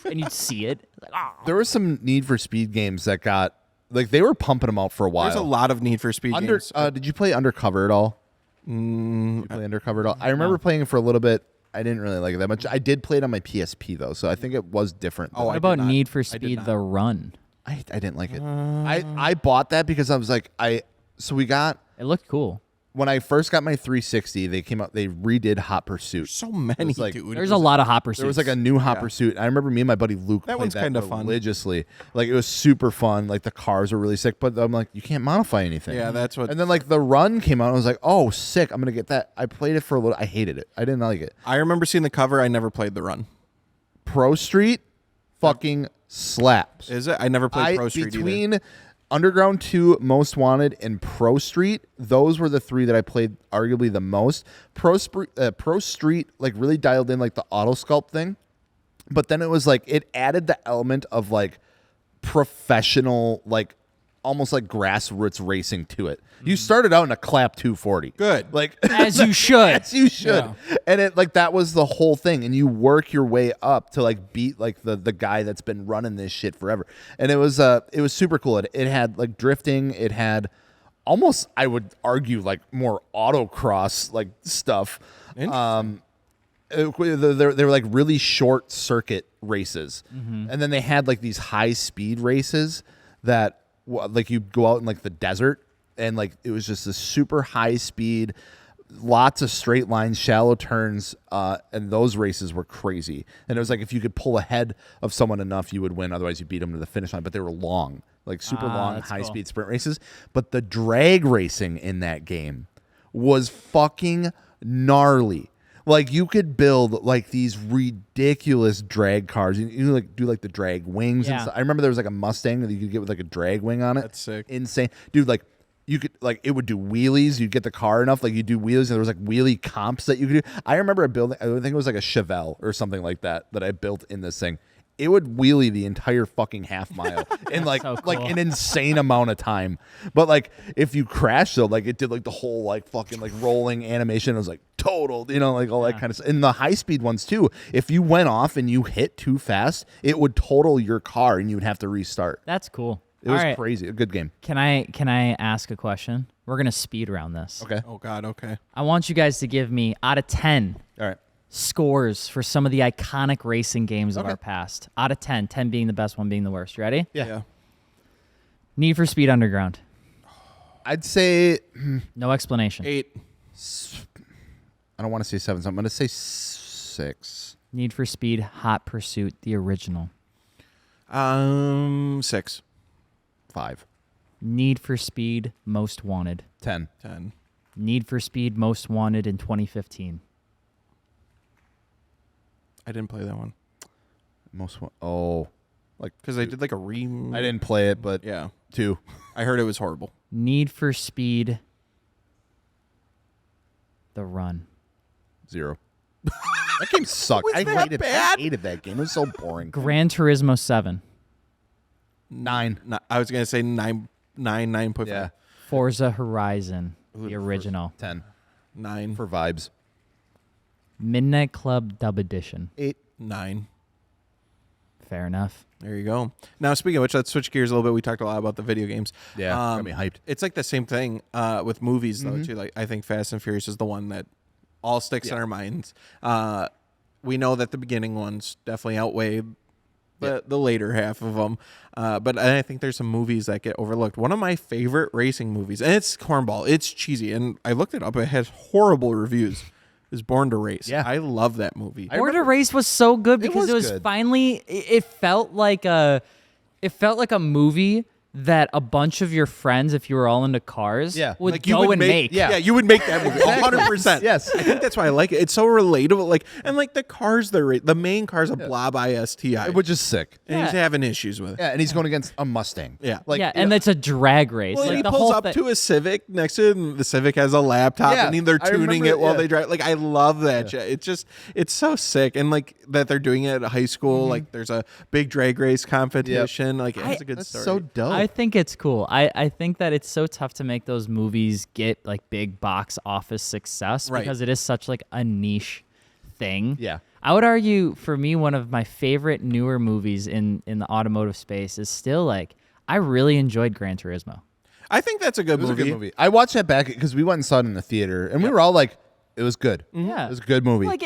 and you'd see it. Like, there was some Need for Speed games that got, like, they were pumping them out for a while. There's a lot of Need for Speed games. Did you play Undercover at all? Did you play Undercover at all? I remember playing it for a little bit. I didn't really like it that much. I did play it on my PSP, though, so I think it was different. What about Need for Speed The Run? I didn't like it. I bought that because I was like, so we got. It looked cool. When I first got my 360, they came out. They redid Hot Pursuit. So many, like, dude. There's a lot of Hot Pursuits. There was like a new Hot Pursuit. I remember me and my buddy Luke that played that kind of fun religiously. Like, it was super fun. Like, the cars were really sick. But I'm like, you can't modify anything. Yeah, that's what. And then like The Run came out. And I was like, oh, sick. I'm gonna get that. I played it for a little. I hated it. I didn't like it. I remember seeing the cover. I never played The Run. Pro Street, fucking slaps. Is it? I never played Pro Street between either. Underground 2, Most Wanted, and Pro Street, those were the 3 that I played arguably the most. Pro Street like really dialed in like the auto sculpt thing. but then it was like it added the element of like professional, like almost like grassroots racing to it. You started out in a clap 240. Good. Like As you should. as you should. Yeah. And it like that was the whole thing. And you work your way up to like beat like the guy that's been running this shit forever. And it was super cool. It had like drifting, it had almost, I would argue, like more autocross like stuff. They were like really short circuit races, and then they had like these high speed races that like you go out in like the desert, and like it was just a super high speed, lots of straight lines, shallow turns, and those races were crazy. And it was like if you could pull ahead of someone enough, you would win. Otherwise, you beat them to the finish line. But they were long, like super long, high speed sprint races. But the drag racing in that game was fucking gnarly. Like you could build like these ridiculous drag cars. You like do like the drag wings. And stuff. I remember there was like a Mustang that you could get with like a drag wing on it. That's sick. Insane, dude. Like you could like it would do wheelies. You'd get the car enough, like you do wheelies, and there was like wheelie comps that you could do. I remember building. I think it was like a Chevelle or something like that I built in this thing. It would wheelie the entire fucking half mile in like so cool. like an insane amount of time. But like if you crash though, like it did like the whole like fucking like rolling animation. It was like totaled, you know, like all that kind of stuff. And the high speed ones too. If you went off and you hit too fast, it would total your car and you would have to restart. That's cool. It was crazy. A good game. Can I ask a question? We're gonna speed round this. Okay. Oh God. Okay. I want you guys to give me out of 10 All right. scores for some of the iconic racing games of our past. Out of 10, 10 being the best, 1 being the worst. You ready? Yeah. Need for Speed Underground. I'd say No explanation. 8. I don't want to say 7. So I'm going to say 6. Need for Speed Hot Pursuit, the original. 6. 5. Need for Speed Most Wanted. 10. 10. Need for Speed Most Wanted in 2015. I didn't play that one Like because they did like a I didn't play it, but Yeah. 2. I heard it was horrible. Need for Speed The Run. 0. That game sucked. I hated that game. It was so boring. Gran Turismo 7. 9. I was gonna say 9.5. Yeah. Forza Horizon, the original. 10. 9 For vibes. Midnight Club Dub Edition. 8. 9. Fair enough. There you go. Now, speaking of which, let's switch gears a little bit. We talked a lot about the video games. Yeah, got me hyped. It's like the same thing with movies, though, too. Like I think Fast and Furious is the one that all sticks in our minds. We know that the beginning ones definitely outweigh the later half of them. But I think there's some movies that get overlooked. One of my favorite racing movies, and it's cornball. It's cheesy, and I looked it up. It has horrible reviews. Is Born to Race. Yeah. I love that movie. Born to Race was so good because it was good. finally it felt like a movie that a bunch of your friends, if you were all into cars, would like go and make. Yeah, you would make that movie 100%. Yes. I think that's why I like it. It's so relatable. Like, and like the cars, the main car's a Blob ISTI, Which is sick. and he's having issues with it. Yeah, and he's going against a Mustang. Yeah. Like, and it's a drag race. Well, like he the pulls whole up thing. to a Civic next to him. The Civic has a laptop, Yeah, and they're I tuning remember it while it, they drive. Like, I love that shit. It's so sick, and like that they're doing it at high school. Like, there's a big drag race competition. Like, it's a good that's story. so dope. I think it's cool. I think that it's so tough to make those movies get like big box office success Right. because it is such like a niche thing. Yeah. I would argue for me one of my favorite newer movies in the automotive space is still like I really enjoyed Gran Turismo. I think that's a good It was movie. a good movie. I watched that back because we went and saw it in the theater, and we were all like, it was good. Yeah. It was a good movie. Like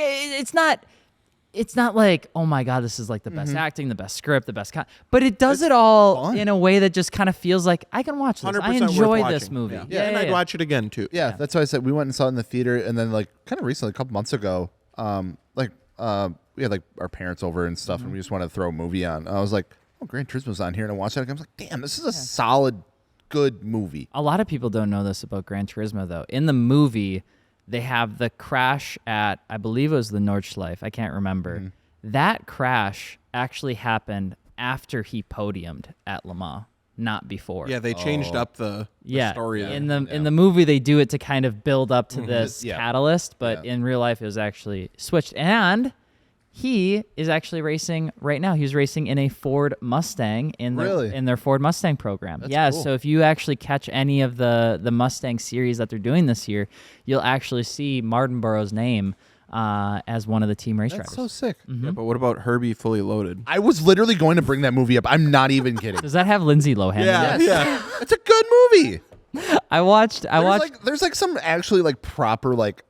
it's not like, oh my God, this is like the best acting, the best script, the best but it does it all fun. in a way that just kind of feels like I can watch this. 100% I worth enjoy watching. this movie. Yeah, and I'd watch it again too. Yeah, that's why I said we went and saw it in the theater, and then like kind of recently, a couple months ago, we had like our parents over and stuff, and we just wanted to throw a movie on. And I was like, oh, Gran Turismo's on here, and I watched it. And I was like, damn, this is a solid, good movie. A lot of people don't know this about Gran Turismo, though. In the movie, they have the crash at, I believe it was the Nordschleife. I can't remember. That crash actually happened after he podiumed at Le Mans, not before. Yeah, they changed up the story. In the movie, they do it to kind of build up to this Yeah. catalyst, but in real life, it was actually switched. And He is actually racing right now. He was racing in a Ford Mustang in their Ford Mustang program. That's cool. So if you actually catch any of the Mustang series that they're doing this year, you'll actually see Martinborough's name as one of the team race drivers. So sick. Yeah, but what about Herbie Fully Loaded? I was literally going to bring that movie up. I'm not even kidding. Does that have Lindsay Lohan? in it? Yeah. It's a good movie. I watched. There's like some actually like proper like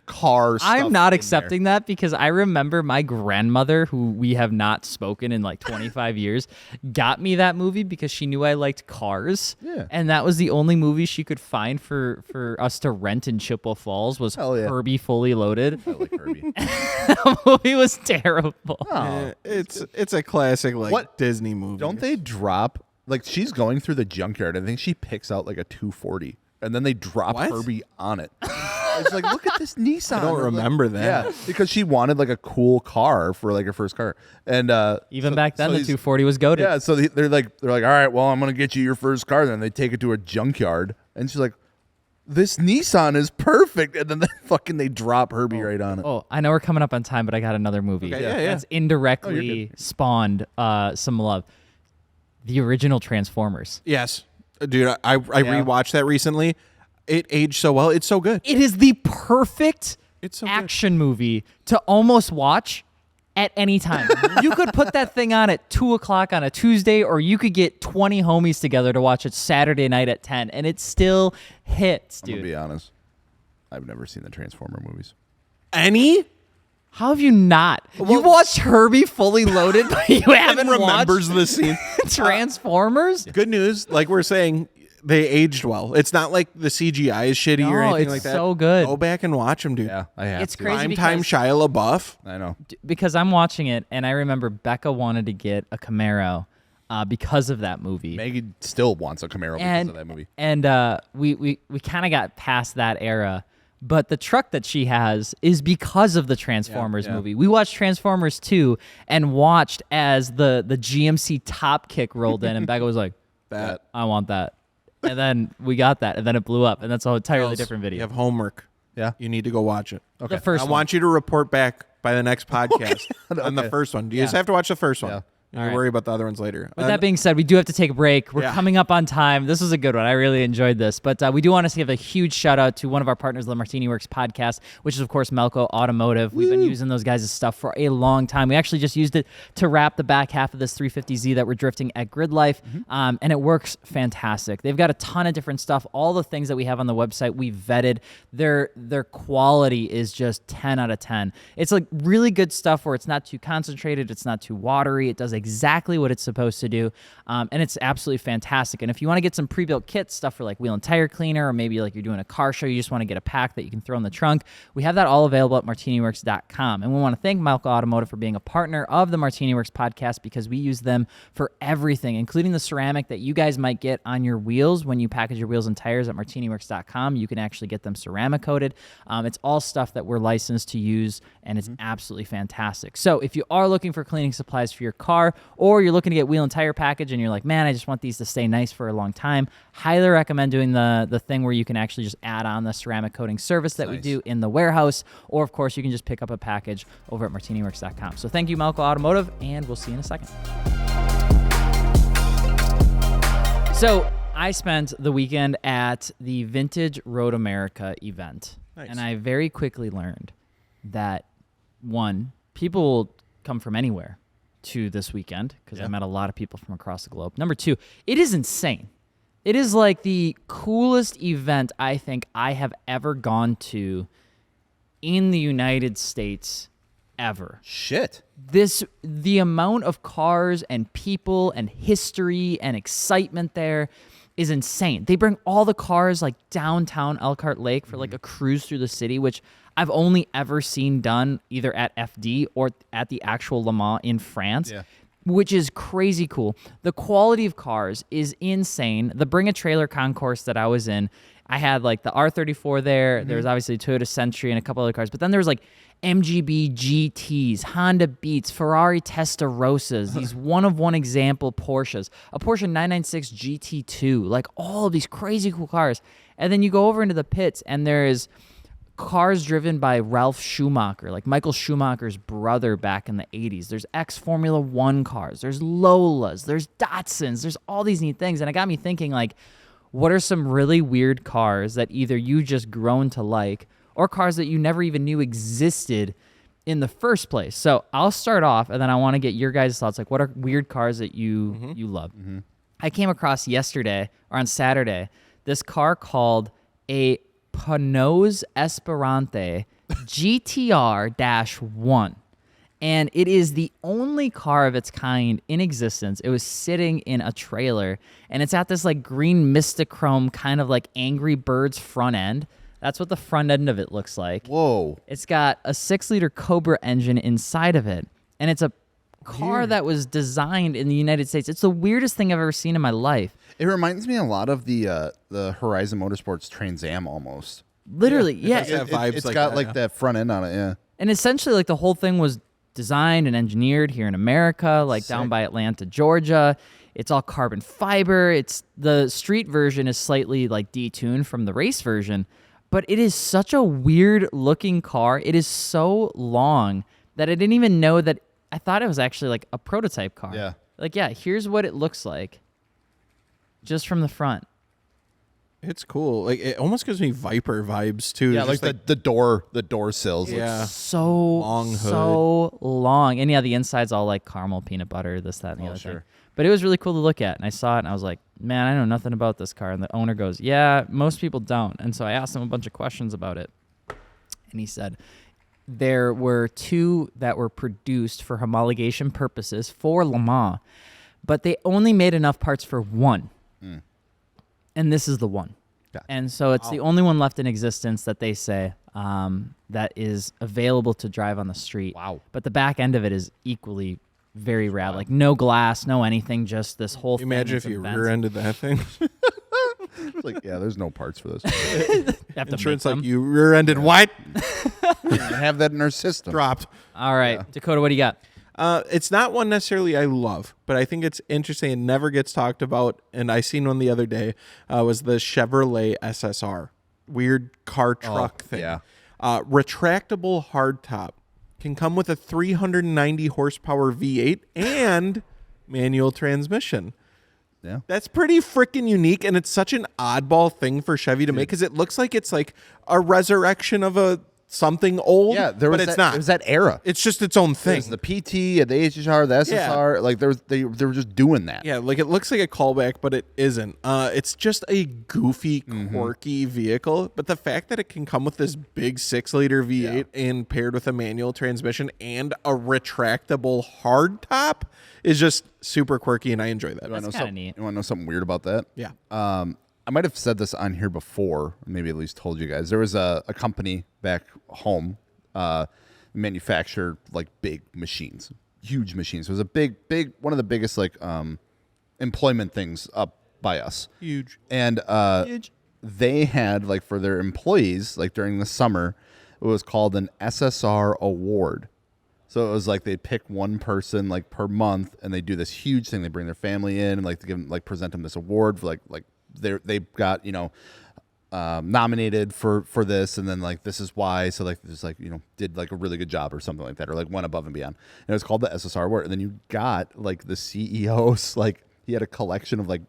car stuff. I'm not in accepting that because I remember my grandmother, who we have not spoken in like 25 years, got me that movie because she knew I liked cars. Yeah. And that was the only movie she could find for us to rent in Chippewa Falls was Hell yeah. Herbie Fully Loaded. there. I like Herbie. The movie was terrible. Oh. It's a classic Disney movie. Don't they drop like she's going through the junkyard? I think she picks out like a 240, and then they drop What? Herbie on it. It's like, look at this Nissan. I don't remember that. Yeah, because she wanted like a cool car for like her first car, and Even back then, the 240 was goated. Yeah, so they're like, all right, well, I'm gonna get you your first car. Then they take it to a junkyard, and she's like, this Nissan is perfect, and then they drop Herbie right on it. Oh, I know we're coming up on time, but I got another movie Okay, yeah. that's indirectly spawned some love. The original Transformers. Yes, dude. I rewatched that recently. It aged so well. It's so good. It is the perfect It's so good. action movie to almost watch at any time. You could put that thing on at 2:00 on a Tuesday, or you could get 20 homies together to watch it Saturday night at 10, and it still hits, I'm dude. gonna be honest, I've never seen the Transformer movies. Any? How have you not? You watched Herbie Fully Loaded, but you haven't remembers watched the scene. Transformers? Good news, like we're saying, they aged well. It's not like the CGI is shitty or No, anything it's like that. so good. Go back and watch them, dude. Yeah, I have. It's to. crazy Prime because- time Shia LaBeouf. I know. Because I'm watching it, and I remember Becca wanted to get a Camaro because of that movie. Maggie still wants a Camaro because of that movie. And we kind of got past that era. But the truck that she has is because of the Transformers movie. We watched Transformers 2 and watched as the GMC top kick rolled in, and Becca was like, That. I want that. And then we got that, and then it blew up, and that's an entirely different video. You have homework. Yeah. You need to go watch it. Okay. The first I one. want you to report back by the next podcast on the first one. You just have to watch the first one. Yeah. You All right. worry about the other ones later. With that being said, we do have to take a break. We're Yeah. coming up on time. This was a good one. I really enjoyed this. But we do want to give a huge shout out to one of our partners, the MartiniWorks Podcast, which is, of course, Melco Automotive. We've been using those guys' stuff for a long time. We actually just used it to wrap the back half of this 350Z that we're drifting at Grid Life, and it works fantastic. They've got a ton of different stuff. All the things that we have on the website, we vetted. Their quality is just 10 out of 10. It's like really good stuff where it's not too concentrated, it's not too watery. It does exactly what it's supposed to do, and it's absolutely fantastic. And if you want to get some pre-built kits, stuff for like wheel and tire cleaner, or maybe like you're doing a car show, you just want to get a pack that you can throw in the trunk, we have that all available at MartiniWorks.com. And we want to thank Melco Automotive for being a partner of the MartiniWorks Podcast, because we use them for everything, including the ceramic that you guys might get on your wheels when you package your wheels and tires at MartiniWorks.com. You can actually get them ceramic coated. It's all stuff that we're licensed to use, and it's absolutely fantastic. So if you are looking for cleaning supplies for your car, or you're looking to get wheel and tire package and you're like, man, I just want these to stay nice for a long time, highly recommend doing the thing where you can actually just add on the ceramic coating service that we do in the warehouse, or of course you can just pick up a package over at MartiniWorks.com. So thank you, Melco Automotive, and we'll see you in a second. So I spent the weekend at the Vintage Road America event, and I very quickly learned that, one, people will come from anywhere to this weekend, because I met a lot of people from across the globe. Number two, it is insane. It is like the coolest event I think I have ever gone to in the United States ever. Shit. The amount of cars and people and history and excitement there is insane. They bring all the cars like downtown Elkhart Lake for like a cruise through the city, which I've only ever seen done either at FD or at the actual Le Mans in France, which is crazy cool. The quality of cars is insane. The Bring a Trailer concourse that I was in, I had like the R34 there. There was obviously a Toyota Century and a couple other cars, but then there was like MGB GTs, Honda Beats, Ferrari Testarossas, these one-of-one example Porsches, a Porsche 996 GT2, like all of these crazy cool cars. And then you go over into the pits, and there is cars driven by Ralph Schumacher, like Michael Schumacher's brother back in the 80s. There's ex-Formula One cars. There's Lolas. There's Datsuns. There's all these neat things. And it got me thinking, like, what are some really weird cars that either you just grown to like or cars that you never even knew existed in the first place? So I'll start off, and then I want to get your guys' thoughts. Like, what are weird cars that you love? I came across yesterday, or on Saturday, this car called a Panoz Esperante GTR-1. And it is the only car of its kind in existence. It was sitting in a trailer, and it's at this like green Mistachrome kind of like Angry Birds front end. That's what the front end of it looks like. Whoa. It's got a 6-liter Cobra engine inside of it, and it's a car that was designed in the United States. It's the weirdest thing I've ever seen in my life. It reminds me a lot of the Horizon Motorsports Trans Am almost. Literally, yeah. It does have vibes It's like got that, like yeah. that front end on it, yeah. And essentially, like, the whole thing was designed and engineered here in America, like down by Atlanta, Georgia. It's all carbon fiber. It's the street version is slightly like detuned from the race version, but it is such a weird looking car. It is so long that I didn't even know that. I thought it was actually like a prototype car. Yeah. Like, yeah, here's what it looks like just from the front. It's cool. Like, it almost gives me Viper vibes too. Yeah, Just like the door sills. Yeah. So Long hood. so long. And yeah, the inside's all like caramel, peanut butter, this, that, and the other thing. sure. But it was really cool to look at. And I saw it and I was like, man, I know nothing about this car. And the owner goes, yeah, most people don't. And so I asked him a bunch of questions about it. And he said, there were 2 that were produced for homologation purposes for Le Mans, but they only made enough parts for 1. And this is the one. Gotcha. And so it's the only one left in existence that they say that is available to drive on the street. Wow. But the back end of it is equally very rad. Like no glass, no anything, just this whole thing. Imagine with if you some vents. rear-ended that thing. It's like, yeah, there's no parts for this. You have to Insurance make like them. you rear-ended what? We have that in our system. Dropped. All right, Dakota, what do you got? It's not one necessarily I love, but I think it's interesting. It never gets talked about, and I seen one the other day. Was the Chevrolet SSR, weird car truck thing. yeah. Retractable hardtop, can come with a 390 horsepower V8 and manual transmission. Yeah. That's pretty freaking unique, and it's such an oddball thing for Chevy to make because it looks like it's like a resurrection of a something old. Yeah, but it's not. It was that era. It's just its own thing. There's the PT, the HHR, the SSR. Like they were just doing that. Yeah, like it looks like a callback, but it isn't. It's just a goofy, quirky vehicle. But the fact that it can come with this big 6-liter V8 and paired with a manual transmission and a retractable hardtop is just super quirky, and I enjoy that. That's kind of neat. You want to know something weird about that? Yeah. I might have said this on here before, maybe at least told you guys. There was a company back home, manufactured like big machines, huge machines. It was a big, one of the biggest like employment things up by us. Huge. And they had like for their employees, like during the summer, it was called an SSR award. So it was like they pick one person like per month, and they do this huge thing. They bring their family in and like to give them, like present them this award for like they got nominated for this, and then like this is why. So like this like did like a really good job or something like that, or like went above and beyond. And it was called the SSR award. And then you got like the CEO's like he had a collection of like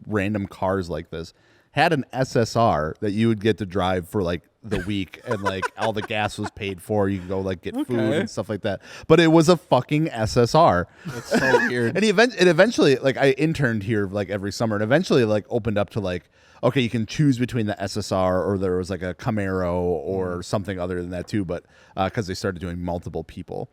random cars like this. Had an SSR that you would get to drive for like the week, and like all the gas was paid for. You could go like get food and stuff like that. But it was a fucking SSR. That's so weird. And eventually, like I interned here like every summer, and eventually like opened up to like, okay, you can choose between the SSR or there was like a Camaro or something other than that too. But because they started doing multiple people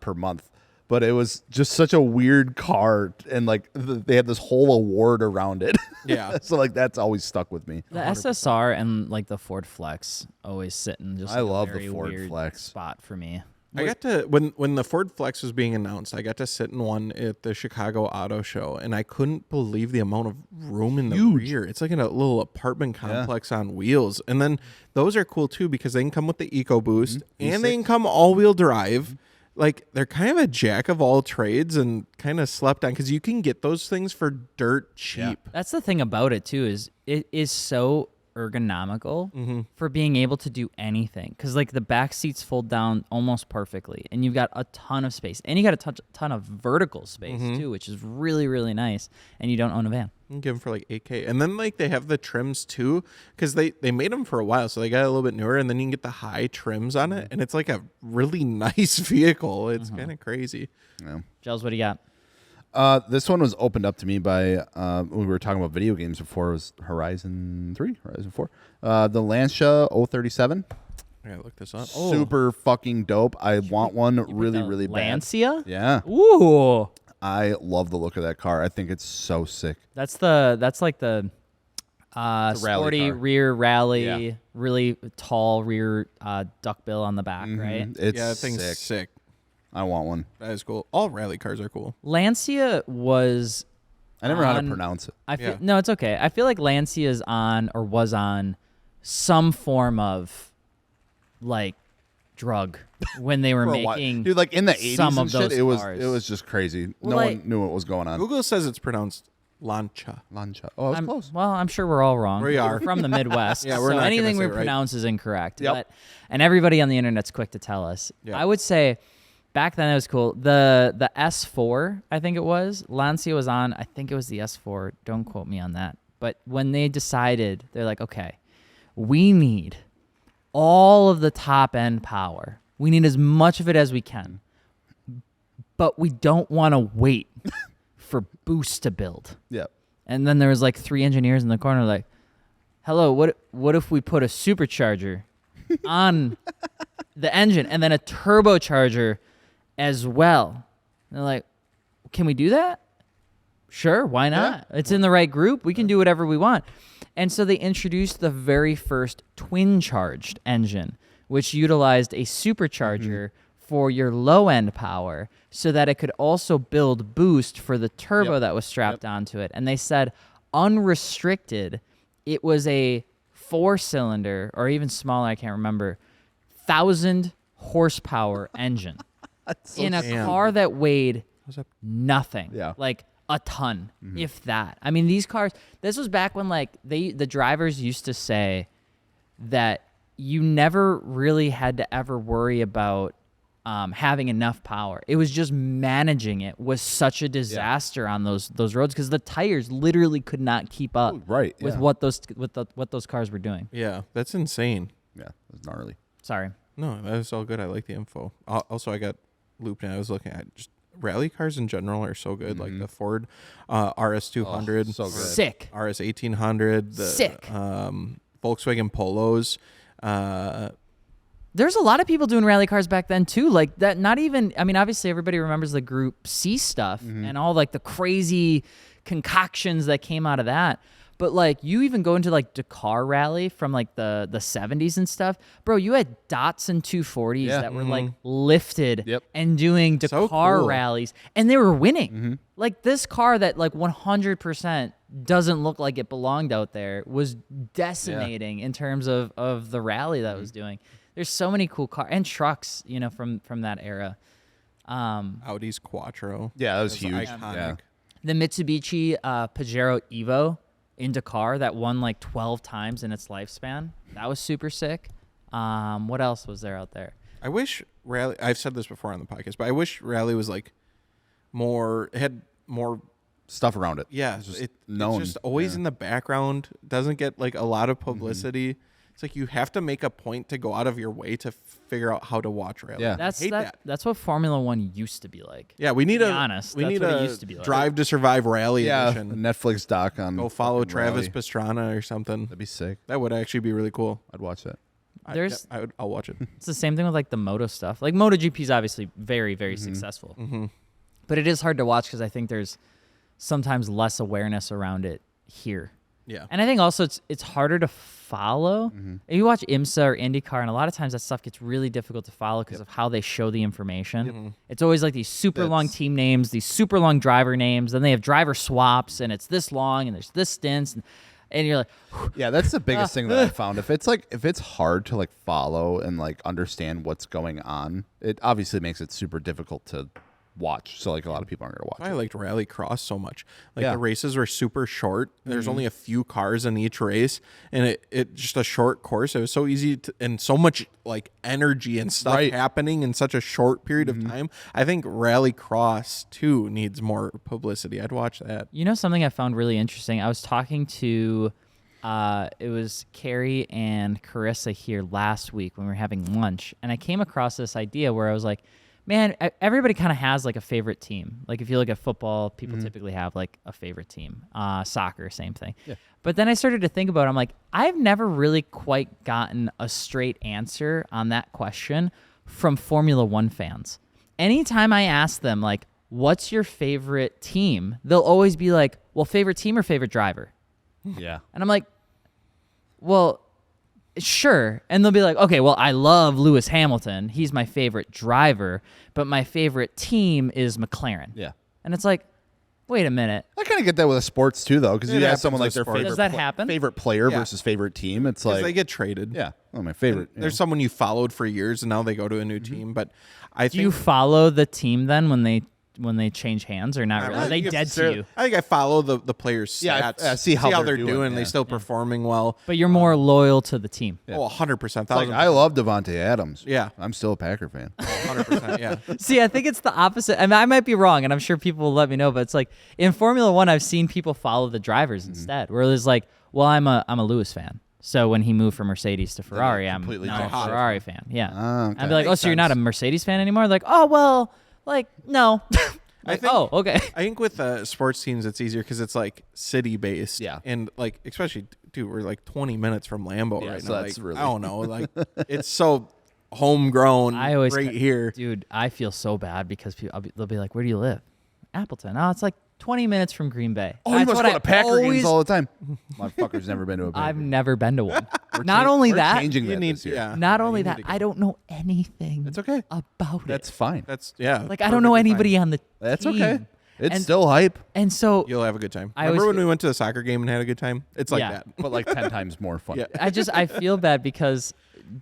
per month. But it was just such a weird car, and like they had this whole award around it. Yeah. So like that's always stuck with me. The SSR and like the Ford Flex always sit in just I like, love a the very Ford weird Flex. spot for me. I got to when the Ford Flex was being announced, I got to sit in one at the Chicago Auto Show, and I couldn't believe the amount of room in the rear. It's like in a little apartment complex on wheels. And then those are cool too because they can come with the EcoBoost and they can come all-wheel drive. Like they're kind of a jack of all trades and kind of slept on because you can get those things for dirt cheap. That's the thing about it too, is it is so ergonomical for being able to do anything. Because like the back seats fold down almost perfectly, and you've got a ton of space, and you got a ton of vertical space too, which is really, really nice. And you don't own a van. You can give them for like $8,000, and then like they have the trims too, because they made them for a while, so they got a little bit newer, and then you can get the high trims on it, and it's like a really nice vehicle. It's kind of crazy. Yeah. Gels, what do you got? This one was opened up to me by we were talking about video games before. It was Horizon 4. The Lancia 037. I gotta look this up. Super fucking dope. I want one really bad. Lancia? Yeah. Ooh. I love the look of that car. I think it's so sick. That's like the rally sporty car. rear rally, Yeah. really tall rear duckbill on the back, right? It's Yeah, that thing's sick. sick. I want one. That is cool. All rally cars are cool. Lancia was. I never know how to pronounce it. I feel, Yeah. No, it's okay. I feel like Lancia is on or was on some form of like drug when they were For a while. making Dude, like in the 80s some and of those shit, it cars. was just crazy. Well, No like- one knew what was going on. Google says it's pronounced Lancia. Lancia. Oh, I was close. Well, I'm sure we're all wrong. We are. We're from the Midwest. Yeah, we're so not gonna anything say we it right. pronounce is incorrect. Yep. And everybody on the internet's quick to tell us. Yeah. I would say back then it was cool. The S4, I think it was. Lancia was on, I think it was the S4. Don't quote me on that. But when they decided, they're like, okay, we need all of the top end power. We need as much of it as we can. But we don't want to wait for boost to build. Yeah. And then there was like 3 engineers in the corner like, hello, what if we put a supercharger on the engine and then a turbocharger as well? And they're like, can we do that? Sure, why not? It's in the right group. We can do whatever we want. And so they introduced the very first twin-charged engine, which utilized a supercharger for your low-end power so that it could also build boost for the turbo that was strapped onto it. And they said, unrestricted, it was a 4-cylinder, or even smaller, I can't remember, 1,000 horsepower engine in a car that weighed nothing. Yeah. Like a ton, if that. I mean, these cars, this was back when like the drivers used to say that you never really had to ever worry about having enough power. It was just managing it was such a disaster on those roads because the tires literally could not keep up with what those cars were doing. Yeah, that's insane. Yeah, it's gnarly. Sorry. No, that was all good. I like the info. Also, I got looped in. I was looking at just rally cars in general are so good. Like the Ford RS200, so good. Sick. RS 1800, the Sick. Volkswagen Polos. There's a lot of people doing rally cars back then too. Like that, not even, I mean, obviously everybody remembers the Group C stuff and all like the crazy concoctions that came out of that. But like you even go into like Dakar rally from like the 70s and stuff. Bro, you had Datsun 240s that were like lifted and doing Dakar cool. rallies and they were winning. Like this car that like 100% doesn't look like it belonged out there was decimating in terms of the rally that it was doing. There's so many cool cars and trucks, you know, from that era. Audi's Quattro. Yeah, that was That's huge. iconic. Yeah. The Mitsubishi Pajero Evo in Dakar that won like 12 times in its lifespan. That was super sick. What else was there out there? I wish rally. I've said this before on the podcast, but I wish rally was like more. It had more Stuff around it. Yeah, It's just it's known. just always in the background. Doesn't get like a lot of publicity. It's like you have to make a point to go out of your way to figure out how to watch rally. Yeah. That's I hate that. That's what Formula One used to be like. Yeah, we need To be a honest, we that's need what it a used to be like. Drive to Survive rally Yeah, a edition. Netflix doc on. Go follow fucking Travis rally. Pastrana or something. That'd be sick. That would actually be really cool. I'd watch that. There's- I'll watch it. It's the same thing with like the moto stuff. Like MotoGP is obviously very, very successful, but it is hard to watch because I think there's sometimes less awareness around it here. Yeah. And I think also it's harder to follow. If you watch IMSA or IndyCar, and a lot of times that stuff gets really difficult to follow because of how they show the information. It's always like these super long team names, these super long driver names. Then they have driver swaps, and it's this long, and there's this stints, and you're like, Yeah, that's the biggest thing that I found. If it's hard to like follow and like understand what's going on, it obviously makes it super difficult to watch. So like a lot of people aren't gonna watch. I liked Rally Cross so much. Like Yeah. the races were super short. There's only a few cars in each race, and it just a short course. It was so easy and so much like energy and stuff happening in such a short period of time. I think Rally Cross too needs more publicity. I'd watch that. You know something I found really interesting? I was talking to it was Carrie and Carissa here last week when we were having lunch, and I came across this idea where I was like, man, everybody kind of has like a favorite team. Like if you look at football, people typically have like a favorite team. Soccer, same thing. Yeah. But then I started to think about it. I'm like, I've never really quite gotten a straight answer on that question from Formula One fans. Anytime I ask them like, what's your favorite team? They'll always be like, well, favorite team or favorite driver? Yeah. And I'm like, well, sure. And they'll be like, okay, well, I love Lewis Hamilton. He's my favorite driver, but my favorite team is McLaren. Yeah. And it's like, wait a minute. I kind of get that with sports too, though, because It you have happens someone like with their sports. favorite Does that happen? favorite player Yeah. versus favorite team. It's 'Cause like they get traded. yeah, oh, my favorite. There's someone you followed for years, and now they go to a new team. But I Do you think follow the team then when they change hands or not really? Are they you dead to you? I think I follow the players' stats. Yeah, I see how they're they're doing. doing, They yeah. still performing well. But you're more loyal to the team. Yeah. Oh, 100%. Like, I love Devontae Adams. Yeah. I'm still a Packer fan. 100%. Yeah. See, I think it's the opposite. I mean, I might be wrong, and I'm sure people will let me know, but it's like in Formula One, I've seen people follow the drivers instead, where it's like, well, I'm a Lewis fan. So when he moved from Mercedes to Ferrari, I'm completely now a different. Ferrari fan. Yeah. Okay. I'd be like, oh, Makes so you're not a sense. Mercedes fan anymore? Like, oh, well, like, no. Like, think- oh, okay. I think with sports teams, it's easier because it's like city based. Yeah. And like, especially, dude, we're like 20 minutes from Lambeau Yeah, right so now. that's Like, really- I don't know. Like, it's so homegrown I always right here. Dude, I feel so bad because they'll be like, where do you live? Appleton. Oh, it's like 20 minutes from Green Bay. Oh, you That's must what go I to Packer games always- all the time. Motherfucker's never been to a Packer. I've never been to one. Not only We're that, changing You that need, this year. yeah. not Yeah, only you need that, to I don't know anything It's okay. about That's it. fine. That's, yeah. Like, I don't know perfectly anybody fine. on the That's team. okay. It's And- still hype, And so You'll have a good time. I Remember always when we went to the soccer game and had a good time? It's like Yeah. that. but like 10 times more fun. Yeah. I feel bad because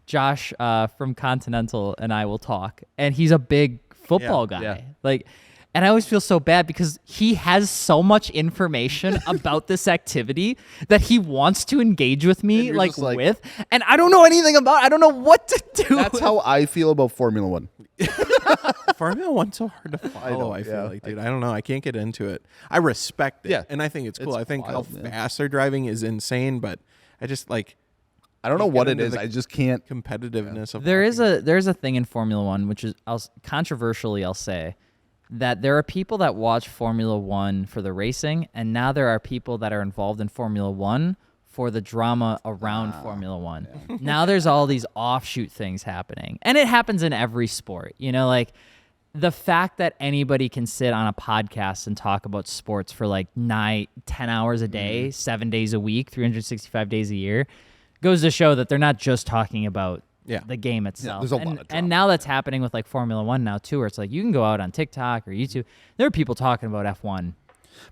Josh from Continental and I will talk, and he's a big football guy. Yeah. Like, and I always feel so bad because he has so much information about this activity that he wants to engage with me, you're like, just like- with, and I don't know anything about. I don't know what to do. That's how I feel about Formula One. Formula One's so hard to follow. I, feel yeah. like, dude. I don't know. I can't get into it. I respect it, Yeah. and I think it's cool. It's I think wild, how yeah. fast they're driving is insane, but I just like I don't know Get what it into is. the I just can't. competitiveness of There's watching a thing in Formula One, which is controversially, I'll say, that there are people that watch Formula One for the racing, and now there are people that are involved in Formula One for the drama around Formula One. Now there's all these offshoot things happening, and it happens in every sport. You know, like the fact that anybody can sit on a podcast and talk about sports for like 9-10 hours a day, 7 days a week, 365 days a year, goes to show that they're not just talking about Yeah. the game itself. there's a lot of and drama. now that's happening with like Formula One now too, where it's like you can go out on TikTok or YouTube. There are people talking about F1.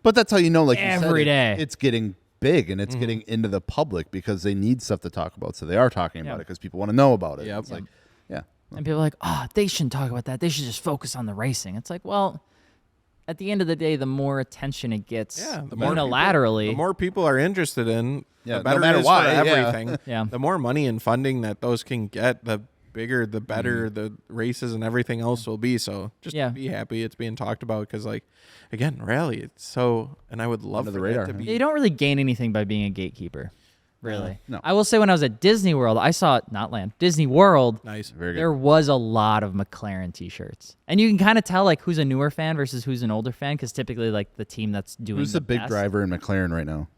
But that's how you know, like you said, Every day. it's getting big and it's getting into the public because they need stuff to talk about. So they are talking about Yeah. it because people want to know about it. Yep. It's like, yeah. And people are like, oh, they shouldn't talk about that. They should just focus on the racing. It's like, well, at the end of the day, the more attention it gets the more unilaterally, the more people are interested in, Yeah, the no better matter it is why, for yeah. everything. Yeah. The more money and funding that those can get, the bigger, the better the races and everything else will be. So just Yeah. be happy it's being talked about because, like, again, rally, it's so, and I would love Under the for radar, that to huh? be. you don't really gain anything by being a gatekeeper, really. No. I will say when I was at Disney World, I saw, not Land, Disney World, Nice. Very good. there was a lot of McLaren t-shirts. And you can kind of tell like who's a newer fan versus who's an older fan because typically like the team that's doing Who's the big best. driver in McLaren right now?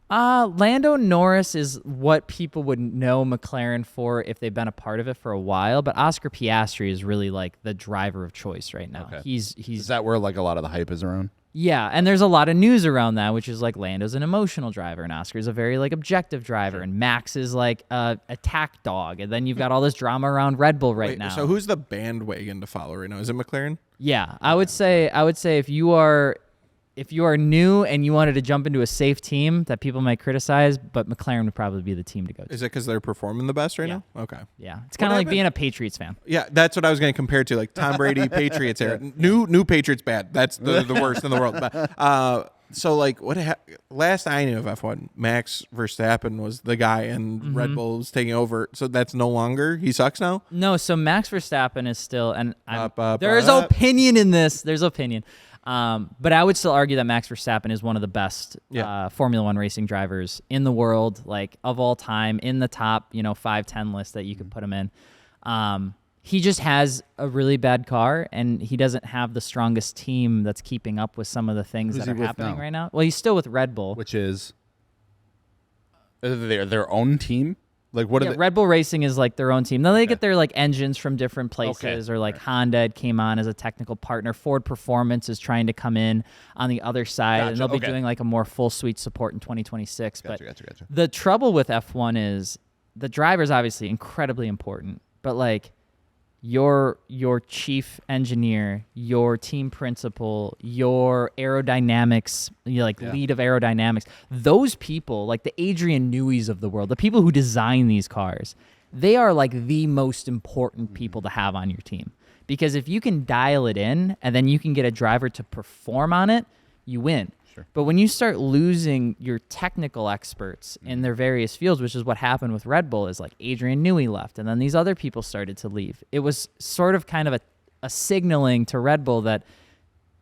Lando Norris is what people would know McLaren for if they've been a part of it for a while, but Oscar Piastri is really like the driver of choice right now. Okay. He's Is that where like a lot of the hype is around? yeah, and there's a lot of news around that, which is like Lando's an emotional driver and Oscar's a very like objective driver and Max is like a attack dog, and then you've got all this drama around Red Bull right Wait, now. So who's the bandwagon to follow right now? Is it McLaren? Yeah, I would say if you are if you are new and you wanted to jump into a safe team that people might criticize, but McLaren would probably be the team to go to. Is it because they're performing the best right now? Okay. Yeah. It's kind of like being a Patriots fan. Yeah, that's what I was going to compare to, like Tom Brady, Patriots era. New Patriots bad. That's the worst in the world. But, so, like, last I knew of F1, Max Verstappen was the guy, and Red Bull was taking over. So that's no longer. He sucks now. No. So Max Verstappen is still, and there's opinion in this. There's opinion. But I would still argue that Max Verstappen is one of the best Formula One racing drivers in the world, like of all time, in the top 5-10 list that you could put him in. He just has a really bad car, and he doesn't have the strongest team that's keeping up with some of the things that are happening right now. Well, he's still with Red Bull, which is their own team. Like what? Yeah, Red Bull Racing is like their own team. Now they get their like engines from different places, or like Honda came on as a technical partner. Ford Performance is trying to come in on the other side, and they'll be doing like a more full suite support in 2026. Gotcha. The trouble with F1 is the driver is obviously incredibly important, but like your chief engineer, your team principal, your aerodynamics, lead of aerodynamics, those people, like the Adrian Newey's of the world, the people who design these cars, they are like the most important people to have on your team. Because if you can dial it in and then you can get a driver to perform on it, you win. Sure. But when you start losing your technical experts in their various fields, which is what happened with Red Bull, is like Adrian Newey left, and then these other people started to leave. It was sort of kind of a signaling to Red Bull that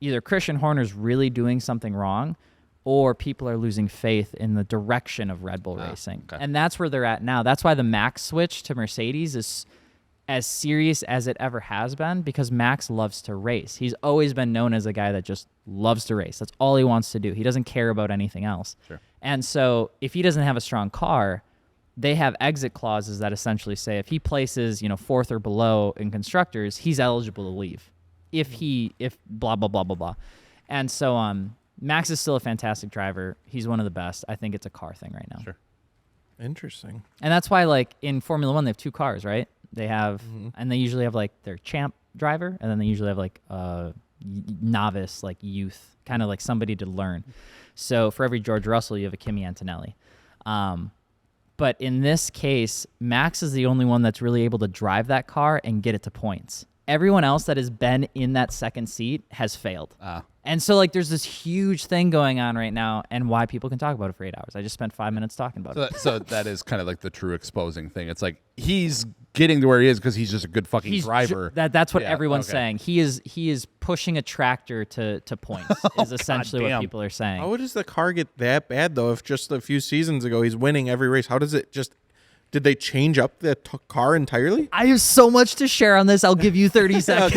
either Christian Horner's really doing something wrong, or people are losing faith in the direction of Red Bull racing. Okay. And that's where they're at now. That's why the Max switch to Mercedes is as serious as it ever has been, because Max loves to race. He's always been known as a guy that just loves to race. That's all he wants to do. He doesn't care about anything else. Sure. And so if he doesn't have a strong car, they have exit clauses that essentially say if he places, fourth or below in constructors, he's eligible to leave. If blah, blah, blah, blah, blah. And so Max is still a fantastic driver. He's one of the best. I think it's a car thing right now. Sure. Interesting. And that's why, like, in Formula One, they have two cars, right? They have, and they usually have, like, their champ driver, and then they usually have, like, novice, like, youth, kind of like somebody to learn. So for every George Russell, you have a Kimi Antonelli. But in this case, Max is the only one that's really able to drive that car and get it to points. Everyone else that has been in that second seat has failed. And so, like, there's this huge thing going on right now, and why people can talk about it for 8 hours. I just spent 5 minutes talking about it. So that is kind of like the true exposing thing. It's like he's getting to where he is because he's just a good fucking driver. That's what everyone's saying. He is pushing a tractor to points, is essentially what people are saying. How does the car get that bad, though, if just a few seasons ago he's winning every race? How does it just... Did they change up the car entirely? I have so much to share on this. I'll give you 30 seconds.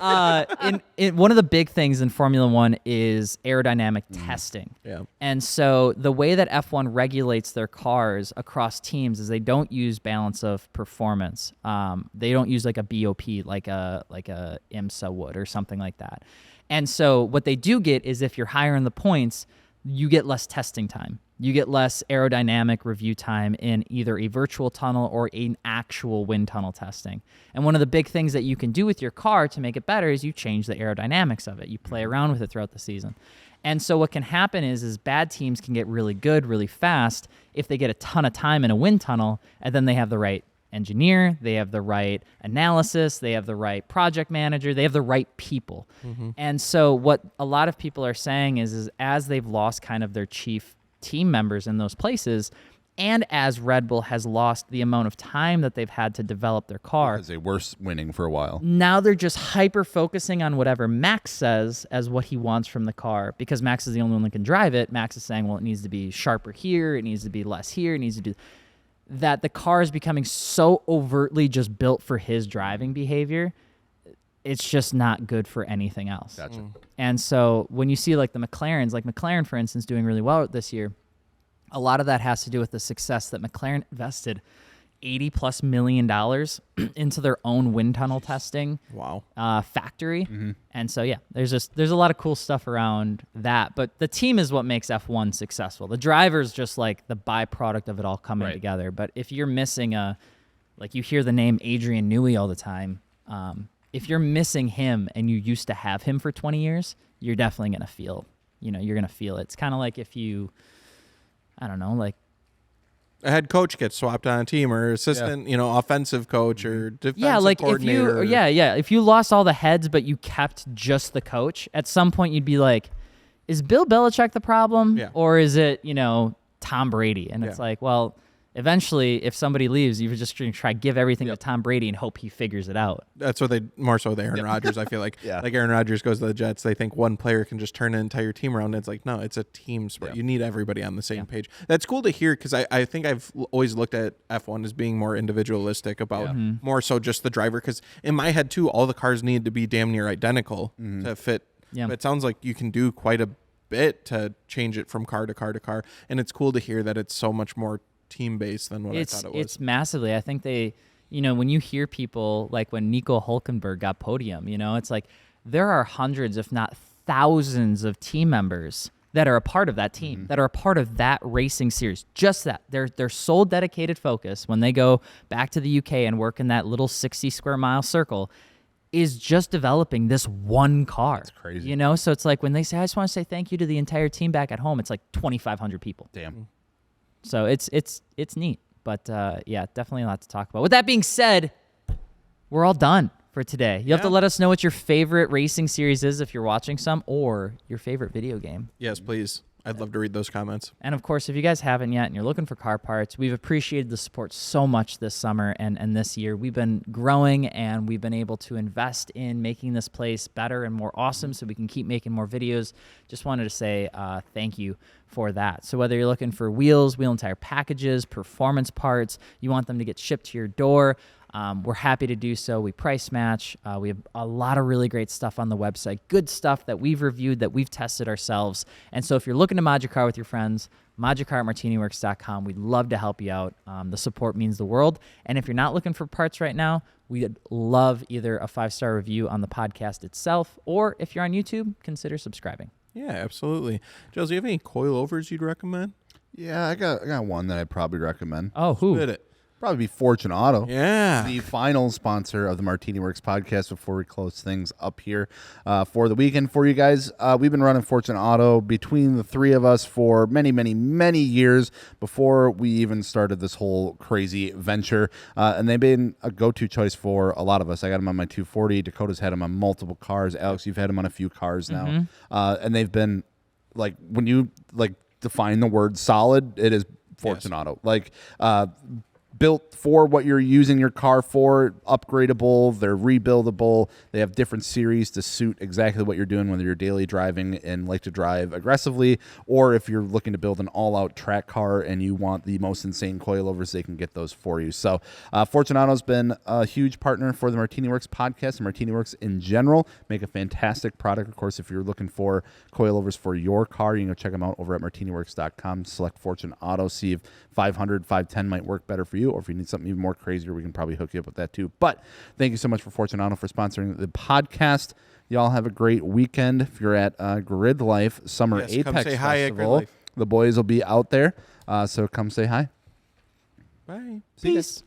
One of the big things in Formula One is aerodynamic testing. Yeah. And so the way that F1 regulates their cars across teams is they don't use balance of performance. They don't use like a BOP, like a IMSA would or something like that. And so what they do get is if you're higher in the points, you get less testing time. You get less aerodynamic review time in either a virtual tunnel or an actual wind tunnel testing. And one of the big things that you can do with your car to make it better is you change the aerodynamics of it. You play around with it throughout the season. And so what can happen is bad teams can get really good really fast if they get a ton of time in a wind tunnel, and then they have the right engineer, they have the right analysis, they have the right project manager, they have the right people. And so what a lot of people are saying is as they've lost kind of their chief team members in those places, and as Red Bull has lost the amount of time that they've had to develop their car, because they were winning for a while. Now they're just hyper focusing on whatever Max says as what he wants from the car, because Max is the only one that can drive it. Max is saying, well, it needs to be sharper here, it needs to be less here, it needs to do that. The car is becoming so overtly just built for his driving behavior. It's just not good for anything else. Gotcha. And so when you see like the McLarens, like McLaren, for instance, doing really well this year, a lot of that has to do with the success that McLaren invested $80+ million into their own wind tunnel testing factory. And so, yeah, there's a lot of cool stuff around that. But the team is what makes F1 successful. The driver's just like the byproduct of it all coming together. But if you're missing you hear the name Adrian Newey all the time, if you're missing him and you used to have him for 20 years, you're definitely going to feel you're gonna feel it. It's kind of like if you, I don't know, like a head coach gets swapped on a team, or assistant, offensive coach or defensive like coordinator. if you lost all the heads but you kept just the coach, at some point you'd be like, is Bill Belichick the problem, or is it Tom Brady? And it's like, well, eventually, if somebody leaves, you're just going to try to give everything to Tom Brady and hope he figures it out. That's what they more so with Aaron Rodgers. I feel like like Aaron Rodgers goes to the Jets. They think one player can just turn an entire team around. And it's like, no, it's a team sport. You need everybody on the same page. That's cool to hear because I think I've always looked at F1 as being more individualistic about more so just the driver. Because in my head too, all the cars need to be damn near identical to fit. Yeah. But it sounds like you can do quite a bit to change it from car to car to car. And it's cool to hear that it's so much more team based than what I thought it was. It's massively. I think they, when you hear people like when Nico Hulkenberg got podium, it's like there are hundreds, if not thousands, of team members that are a part of that team, that are a part of that racing series. Just that. Their sole dedicated focus when they go back to the UK and work in that little 60 square mile circle is just developing this one car. That's crazy. So it's like when they say, I just want to say thank you to the entire team back at home, it's like 2,500 people. Damn. So it's neat, but definitely a lot to talk about. With that being said, we're all done for today. You have to let us know what your favorite racing series is if you're watching some, or your favorite video game. Yes, please. I'd love to read those comments. And of course, if you guys haven't yet and you're looking for car parts, we've appreciated the support so much this summer and this year. We've been growing and we've been able to invest in making this place better and more awesome so we can keep making more videos. Just wanted to say thank you for that. So whether you're looking for wheels, wheel and tire packages, performance parts, you want them to get shipped to your door, we're happy to do so. We price match. We have a lot of really great stuff on the website, good stuff that we've reviewed, that we've tested ourselves. And so if you're looking to mod your car with your friends, mod your car at MartiniWorks.com. We'd love to help you out. The support means the world. And if you're not looking for parts right now, we'd love either a 5-star review on the podcast itself, or if you're on YouTube, consider subscribing. Yeah, absolutely. Giles, do you have any coilovers you'd recommend? Yeah, I got one that I'd probably recommend. Oh, who? Spit it. Probably be Fortune Auto. Yeah. The final sponsor of the MartiniWorks podcast before we close things up here for the weekend for you guys. We've been running Fortune Auto between the three of us for many, many, many years before we even started this whole crazy venture. And they've been a go-to choice for a lot of us. I got them on my 240. Dakota's had them on multiple cars. Alex, you've had them on a few cars now. And they've been, like, when you, like, define the word solid, it is Fortune Auto. Like, built for what you're using your car for, upgradable, they're rebuildable, they have different series to suit exactly what you're doing, whether you're daily driving and like to drive aggressively, or if you're looking to build an all-out track car and you want the most insane coilovers, they can get those for you. So Fortune Auto's been a huge partner for the MartiniWorks podcast and MartiniWorks in general. Make a fantastic product. Of course, if you're looking for coilovers for your car, you can go check them out over at MartiniWorks.com. Select Fortune Auto, see if 500, 510 might work better for you, or if you need something even more crazier, we can probably hook you up with that too. But thank you so much for Fortune Auto for sponsoring the podcast. Y'all have a great weekend. If you're at Grid Life Summer Apex come say hi at Grid Festival, Life. the boys will be out there, so come say hi. Bye. Peace.